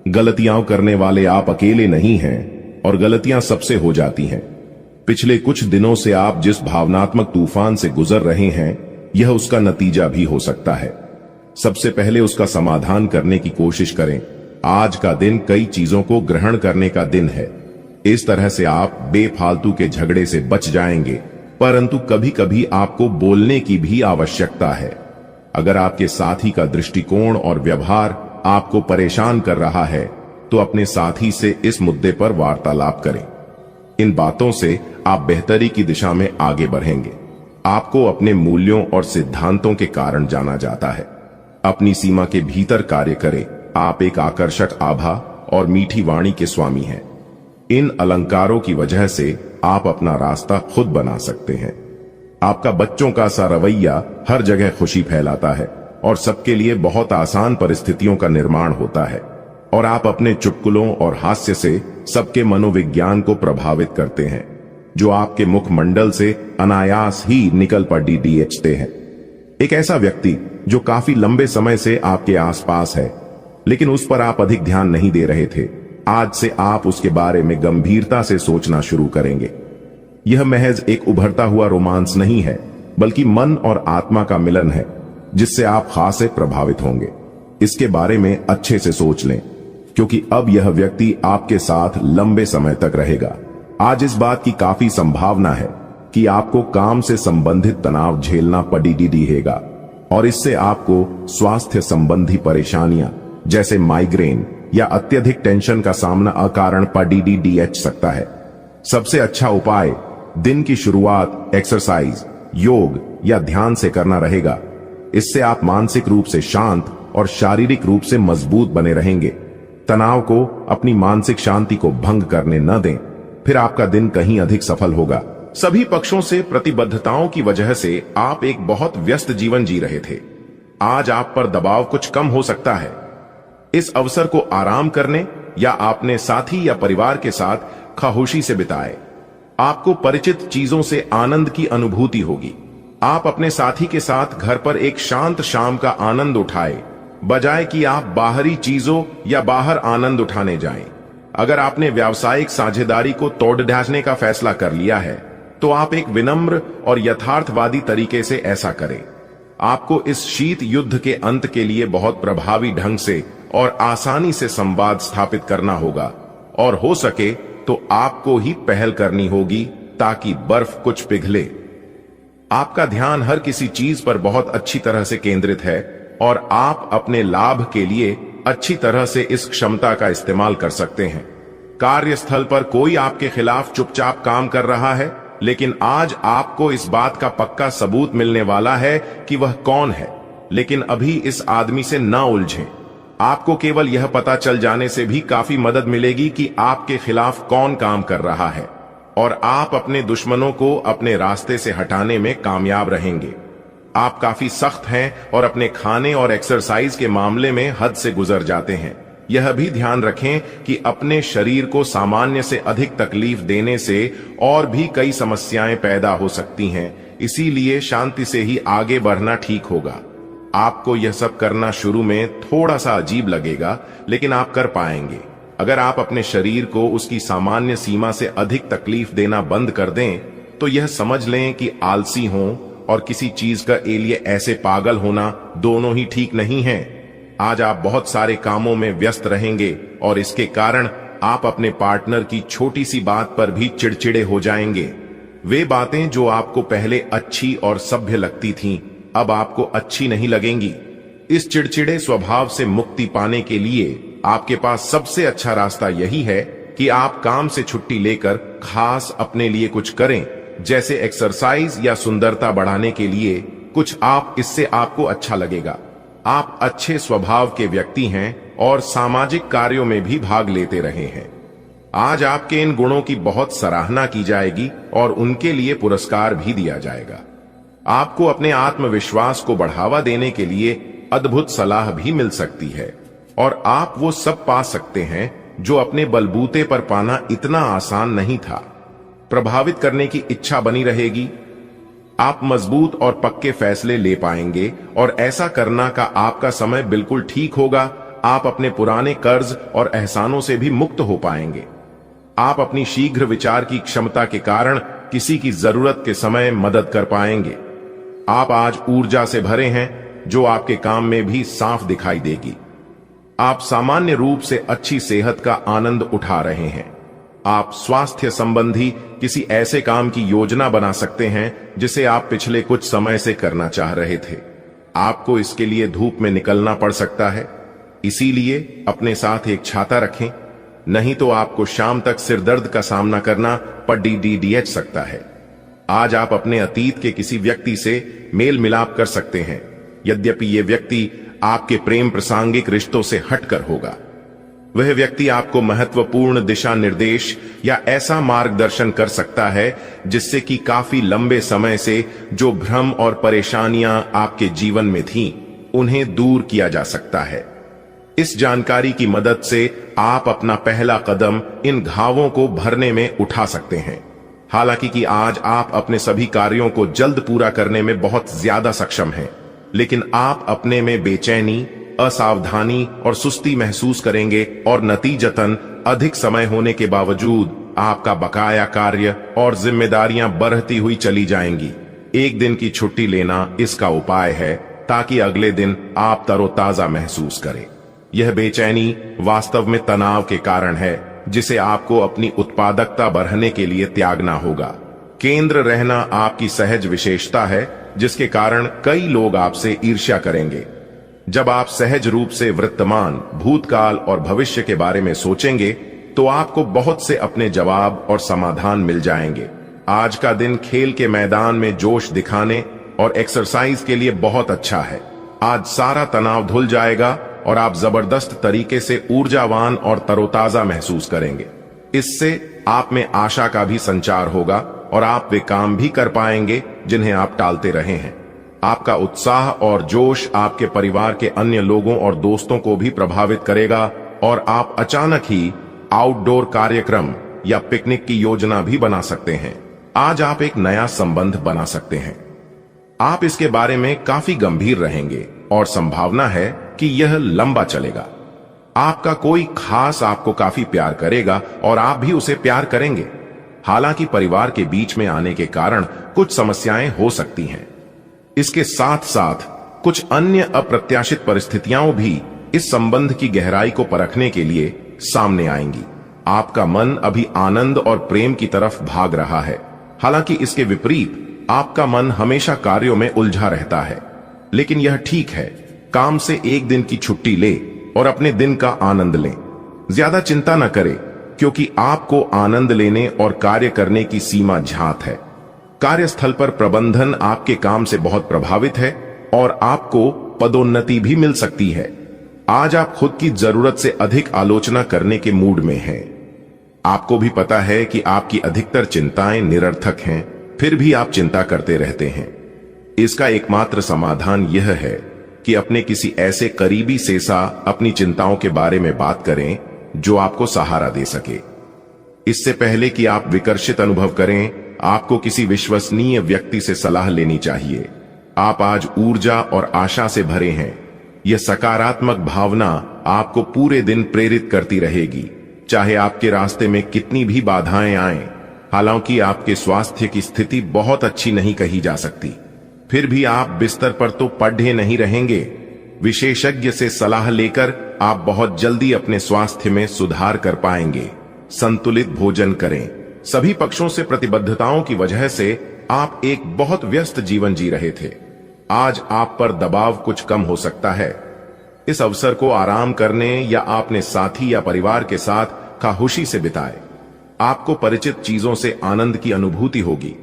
गलतियां करने वाले आप अकेले नहीं हैं और गलतियां सबसे हो जाती हैं। पिछले कुछ दिनों से आप जिस भावनात्मक तूफान से गुजर रहे हैं, यह उसका नतीजा भी हो सकता है। सबसे पहले उसका समाधान करने की कोशिश करें। आज का दिन कई चीजों को ग्रहण करने का दिन है। इस तरह से आप बेफालतू के झगड़े से बच जाएंगे, परंतु कभी कभी आपको बोलने की भी आवश्यकता है। अगर आपके साथी का दृष्टिकोण और व्यवहार आपको परेशान कर रहा है, तो अपने साथी से इस मुद्दे पर वार्तालाप करें। इन बातों से आप बेहतरी की दिशा में आगे बढ़ेंगे। आपको अपने मूल्यों और सिद्धांतों के कारण जाना जाता है। अपनी सीमा के भीतर कार्य करें। आप एक आकर्षक आभा और मीठी वाणी के स्वामी हैं। इन अलंकारों की वजह से आप अपना रास्ता खुद बना सकते हैं। आपका बच्चों का सा रवैया हर जगह खुशी फैलाता है और सबके लिए बहुत आसान परिस्थितियों का निर्माण होता है। और आप अपने चुटकुलों और हास्य से सबके मनोविज्ञान को प्रभावित करते हैं, जो आपके मुखमंडल से अनायास ही निकल पड़ डीएचते हैं। एक ऐसा व्यक्ति जो काफी लंबे समय से आपके आसपास है, लेकिन उस पर आप अधिक ध्यान नहीं दे रहे थे, आज से आप उसके बारे में गंभीरता से सोचना शुरू करेंगे। यह महज एक उभरता हुआ रोमांस नहीं है, बल्कि मन और आत्मा का मिलन है, जिससे आप खासे प्रभावित होंगे। इसके बारे में अच्छे से सोच लें, क्योंकि अब यह व्यक्ति आपके साथ लंबे समय तक रहेगा। आज इस बात की काफी संभावना है कि आपको काम से संबंधित तनाव झेलना पड़ेगा और इससे आपको स्वास्थ्य संबंधी परेशानियां जैसे माइग्रेन या अत्यधिक टेंशन का सामना अकारण पड़ेगा सकता है। सबसे अच्छा उपाय दिन की शुरुआत एक्सरसाइज, योग या ध्यान से करना रहेगा। इससे आप मानसिक रूप से शांत और शारीरिक रूप से मजबूत बने रहेंगे। तनाव को अपनी मानसिक शांति को भंग करने न दें, फिर आपका दिन कहीं अधिक सफल होगा। सभी पक्षों से प्रतिबद्धताओं की वजह से आप एक बहुत व्यस्त जीवन जी रहे थे। आज आप पर दबाव कुछ कम हो सकता है। इस अवसर को आराम करने या अपने साथी या परिवार के साथ खामोशी से बिताएं। आपको परिचित चीजों से आनंद की अनुभूति होगी। आप अपने साथी के साथ घर पर एक शांत शाम का आनंद उठाएं, बजाय कि आप बाहरी चीजों या बाहर आनंद उठाने जाएं। अगर आपने व्यावसायिक साझेदारी को तोड़ ढांचने का फैसला कर लिया है, तो आप एक विनम्र और यथार्थवादी तरीके से ऐसा करें। आपको इस शीत युद्ध के अंत के लिए बहुत प्रभावी ढंग से और आसानी से संवाद स्थापित करना होगा, और हो सके तो आपको ही पहल करनी होगी ताकि बर्फ कुछ पिघले। आपका ध्यान हर किसी चीज पर बहुत अच्छी तरह से केंद्रित है और आप अपने लाभ के लिए अच्छी तरह से इस क्षमता का इस्तेमाल कर सकते हैं। कार्यस्थल पर कोई आपके खिलाफ चुपचाप काम कर रहा है, लेकिन आज आपको इस बात का पक्का सबूत मिलने वाला है कि वह कौन है। लेकिन अभी इस आदमी से ना उलझें। आपको केवल यह पता चल जाने से भी काफी मदद मिलेगी कि आपके खिलाफ कौन काम कर रहा है, और आप अपने दुश्मनों को अपने रास्ते से हटाने में कामयाब रहेंगे। आप काफी सख्त हैं और अपने खाने और एक्सरसाइज के मामले में हद से गुजर जाते हैं। यह भी ध्यान रखें कि अपने शरीर को सामान्य से अधिक तकलीफ देने से और भी कई समस्याएं पैदा हो सकती हैं, इसीलिए शांति से ही आगे बढ़ना ठीक होगा। आपको यह सब करना शुरू में थोड़ा सा अजीब लगेगा, लेकिन आप कर पाएंगे। अगर आप अपने शरीर को उसकी सामान्य सीमा से अधिक तकलीफ देना बंद कर दें, तो यह समझ लें कि आलसी हों और किसी चीज का लिए ऐसे पागल होना दोनों ही ठीक नहीं है। आज आप बहुत सारे कामों में व्यस्त रहेंगे और इसके कारण आप अपने पार्टनर की छोटी सी बात पर भी चिड़चिड़े हो जाएंगे। वे बातें जो आपको पहले अच्छी और सभ्य लगती थीं, अब आपको अच्छी नहीं लगेंगी। इस चिड़चिड़े स्वभाव से मुक्ति पाने के लिए आपके पास सबसे अच्छा रास्ता यही है कि आप काम से छुट्टी लेकर खास अपने लिए कुछ करें, जैसे एक्सरसाइज या सुंदरता बढ़ाने के लिए कुछ। इससे आपको अच्छा लगेगा। आप अच्छे स्वभाव के व्यक्ति हैं और सामाजिक कार्यों में भी भाग लेते रहे हैं। आज आपके इन गुणों की बहुत सराहना की जाएगी और उनके लिए पुरस्कार भी दिया जाएगा। आपको अपने आत्मविश्वास को बढ़ावा देने के लिए अद्भुत सलाह भी मिल सकती है, और आप वो सब पा सकते हैं जो अपने बलबूते पर पाना इतना आसान नहीं था। प्रभावित करने की इच्छा बनी रहेगी। आप मजबूत और पक्के फैसले ले पाएंगे और ऐसा करना का आपका समय बिल्कुल ठीक होगा। आप अपने पुराने कर्ज और एहसानों से भी मुक्त हो पाएंगे। आप अपनी शीघ्र विचार की क्षमता के कारण किसी की जरूरत के समय मदद कर पाएंगे। आप आज ऊर्जा से भरे हैं जो आपके काम में भी साफ दिखाई देगी। आप सामान्य रूप से अच्छी सेहत का आनंद उठा रहे हैं। आप स्वास्थ्य संबंधी किसी ऐसे काम की योजना बना सकते हैं जिसे आप पिछले कुछ समय से करना चाह रहे थे। आपको इसके लिए धूप में निकलना पड़ सकता है, इसीलिए अपने साथ एक छाता रखें, नहीं तो आपको शाम तक सिरदर्द का सामना करना पड़ सकता है। आज आप अपने अतीत के किसी व्यक्ति से मेल मिलाप कर सकते हैं, यद्यपि यह व्यक्ति आपके प्रेम प्रासंगिक रिश्तों से हटकर होगा। वह व्यक्ति आपको महत्वपूर्ण दिशा निर्देश या ऐसा मार्गदर्शन कर सकता है जिससे कि काफी लंबे समय से जो भ्रम और परेशानियां आपके जीवन में थीं, उन्हें दूर किया जा सकता है। इस जानकारी की मदद से आप अपना पहला कदम इन घावों को भरने में उठा सकते हैं। हालांकि कि आज आप अपने सभी कार्यों को जल्द पूरा करने में बहुत ज्यादा सक्षम हैं, लेकिन आप अपने में बेचैनी, असावधानी और सुस्ती महसूस करेंगे और नतीजतन अधिक समय होने के बावजूद आपका बकाया कार्य और जिम्मेदारियां बढ़ती हुई चली जाएंगी। एक दिन की छुट्टी लेना इसका उपाय है, ताकि अगले दिन आप तरोताजा महसूस करें। यह बेचैनी वास्तव में तनाव के कारण है, जिसे आपको अपनी उत्पादकता बढ़ाने के लिए त्यागना होगा। केंद्र रहना आपकी सहज विशेषता है, जिसके कारण कई लोग आपसे ईर्ष्या करेंगे। जब आप सहज रूप से वर्तमान, भूतकाल और भविष्य के बारे में सोचेंगे, तो आपको बहुत से अपने जवाब और समाधान मिल जाएंगे। आज का दिन खेल के मैदान में जोश दिखाने और एक्सरसाइज के लिए बहुत अच्छा है। आज सारा तनाव धुल जाएगा और आप जबरदस्त तरीके से ऊर्जावान और तरोताजा महसूस करेंगे। इससे आप में आशा का भी संचार होगा और आप वे काम भी कर पाएंगे जिन्हें आप टालते रहे हैं। आपका उत्साह और जोश आपके परिवार के अन्य लोगों और दोस्तों को भी प्रभावित करेगा और आप अचानक ही आउटडोर कार्यक्रम या पिकनिक की योजना भी बना सकते हैं। आज आप एक नया संबंध बना सकते हैं। आप इसके बारे में काफी गंभीर रहेंगे और संभावना है कि यह लंबा चलेगा। आपका कोई खास आपको काफी प्यार करेगा और आप भी उसे प्यार करेंगे। हालांकि परिवार के बीच में आने के कारण कुछ समस्याएं हो सकती हैं। इसके साथ साथ कुछ अन्य अप्रत्याशित परिस्थितियां भी इस संबंध की गहराई को परखने के लिए सामने आएंगी। आपका मन अभी आनंद और प्रेम की तरफ भाग रहा है। हालांकि इसके विपरीत आपका मन हमेशा कार्यों में उलझा रहता है। लेकिन यह ठीक है, काम से एक दिन की छुट्टी ले और अपने दिन का आनंद लें। ज्यादा चिंता न करें, क्योंकि आपको आनंद लेने और कार्य करने की सीमा ज्ञात है। कार्यस्थल पर प्रबंधन आपके काम से बहुत प्रभावित है और आपको पदोन्नति भी मिल सकती है। आज आप खुद की जरूरत से अधिक आलोचना करने के मूड में हैं। आपको भी पता है कि आपकी अधिकतर चिंताएं निरर्थक हैं, फिर भी आप चिंता करते रहते हैं। इसका एकमात्र समाधान यह है कि अपने किसी ऐसे करीबी से अपनी चिंताओं के बारे में बात करें जो आपको सहारा दे सके। इससे पहले कि आप विकर्षित अनुभव करें, आपको किसी विश्वसनीय व्यक्ति से सलाह लेनी चाहिए। आप आज ऊर्जा और आशा से भरे हैं। यह सकारात्मक भावना आपको पूरे दिन प्रेरित करती रहेगी, चाहे आपके रास्ते में कितनी भी बाधाएं आएं। हालांकि आपके स्वास्थ्य की स्थिति बहुत अच्छी नहीं कही जा सकती, फिर भी आप बिस्तर पर तो पड़े नहीं रहेंगे। विशेषज्ञ से सलाह लेकर आप बहुत जल्दी अपने स्वास्थ्य में सुधार कर पाएंगे। संतुलित भोजन करें। सभी पक्षों से प्रतिबद्धताओं की वजह से आप एक बहुत व्यस्त जीवन जी रहे थे। आज आप पर दबाव कुछ कम हो सकता है। इस अवसर को आराम करने या अपने साथी या परिवार के साथ खामोशी से बिताएं। आपको परिचित चीजों से आनंद की अनुभूति होगी।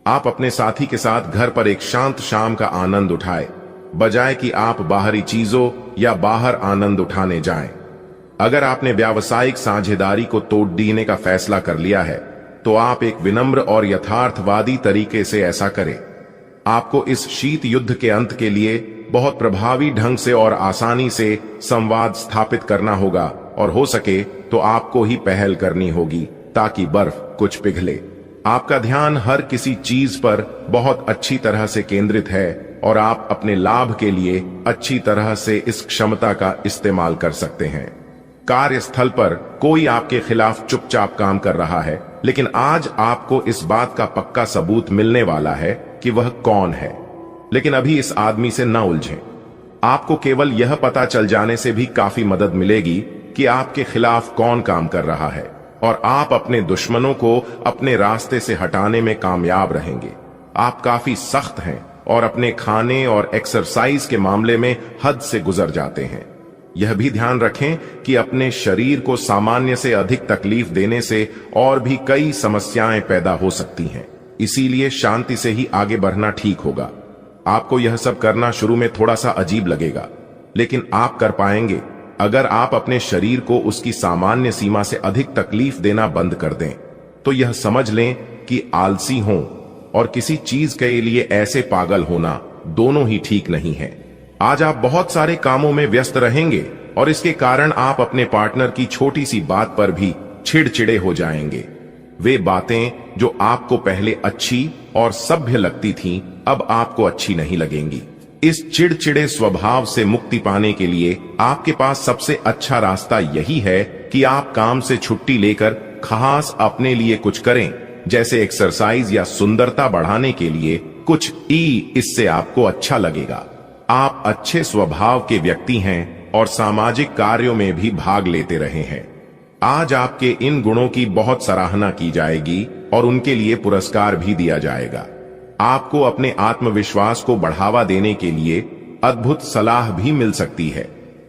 आप अपने साथी के साथ घर पर एक शांत शाम का आनंद उठाएं, बजाय कि आप बाहरी चीजों या बाहर आनंद उठाने जाएं। अगर आपने व्यावसायिक साझेदारी को तोड़ देने का फैसला कर लिया है, तो आप एक विनम्र और यथार्थवादी तरीके से ऐसा करें। आपको इस शीत युद्ध के अंत के लिए बहुत प्रभावी ढंग से और आसानी से संवाद स्थापित करना होगा और हो सके तो आपको ही पहल करनी होगी ताकि बर्फ कुछ पिघले। आपका ध्यान हर किसी चीज पर बहुत अच्छी तरह से केंद्रित है और आप अपने लाभ के लिए अच्छी तरह से इस क्षमता का इस्तेमाल कर सकते हैं। कार्यस्थल पर कोई आपके खिलाफ चुपचाप काम कर रहा है, लेकिन आज आपको इस बात का पक्का सबूत मिलने वाला है कि वह कौन है। लेकिन अभी इस आदमी से न उलझें। आपको केवल यह पता चल जाने से भी काफी मदद मिलेगी कि आपके खिलाफ कौन काम कर रहा है, और आप अपने दुश्मनों को अपने रास्ते से हटाने में कामयाब रहेंगे। आप काफी सख्त हैं और अपने खाने और एक्सरसाइज के मामले में हद से गुजर जाते हैं। यह भी ध्यान रखें कि अपने शरीर को सामान्य से अधिक तकलीफ देने से और भी कई समस्याएं पैदा हो सकती हैं। इसीलिए शांति से ही आगे बढ़ना ठीक होगा। आपको यह सब करना शुरू में थोड़ा सा अजीब लगेगा, लेकिन आप कर पाएंगे अगर आप अपने शरीर को उसकी सामान्य सीमा से अधिक तकलीफ देना बंद कर दें। तो यह समझ लें कि आलसी हों और किसी चीज के लिए ऐसे पागल होना दोनों ही ठीक नहीं है। आज आप बहुत सारे कामों में व्यस्त रहेंगे, और इसके कारण आप अपने पार्टनर की छोटी सी बात पर भी चिड़चिड़े हो जाएंगे। वे बातें जो आपको पहले अच्छी और सभ्य लगती थीं, अब आपको अच्छी नहीं लगेंगी। इस चिड़चिड़े स्वभाव से मुक्ति पाने के लिए आपके पास सबसे अच्छा रास्ता यही है कि आप काम से छुट्टी लेकर खास अपने लिए कुछ करें, जैसे एक्सरसाइज या सुंदरता बढ़ाने के लिए कुछ। इससे आपको अच्छा लगेगा। आप अच्छे स्वभाव के व्यक्ति हैं और सामाजिक कार्यों में भी भाग लेते रहे हैं। आज आपके इन गुणों की बहुत सराहना की जाएगी और उनके लिए पुरस्कार भी दिया जाएगा। आपको अपने आत्मविश्वास को बढ़ावा देने के लिए अद्भुत सलाह भी मिल सकती है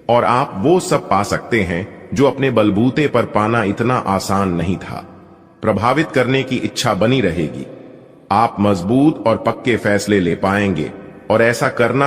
और आप वो सब पा सकते हैं जो अपने बलबूते पर पाना इतना आसान नहीं था। प्रभावित करने की इच्छा बनी रहेगी। आप मजबूत और पक्के फैसले ले पाएंगे और ऐसा करना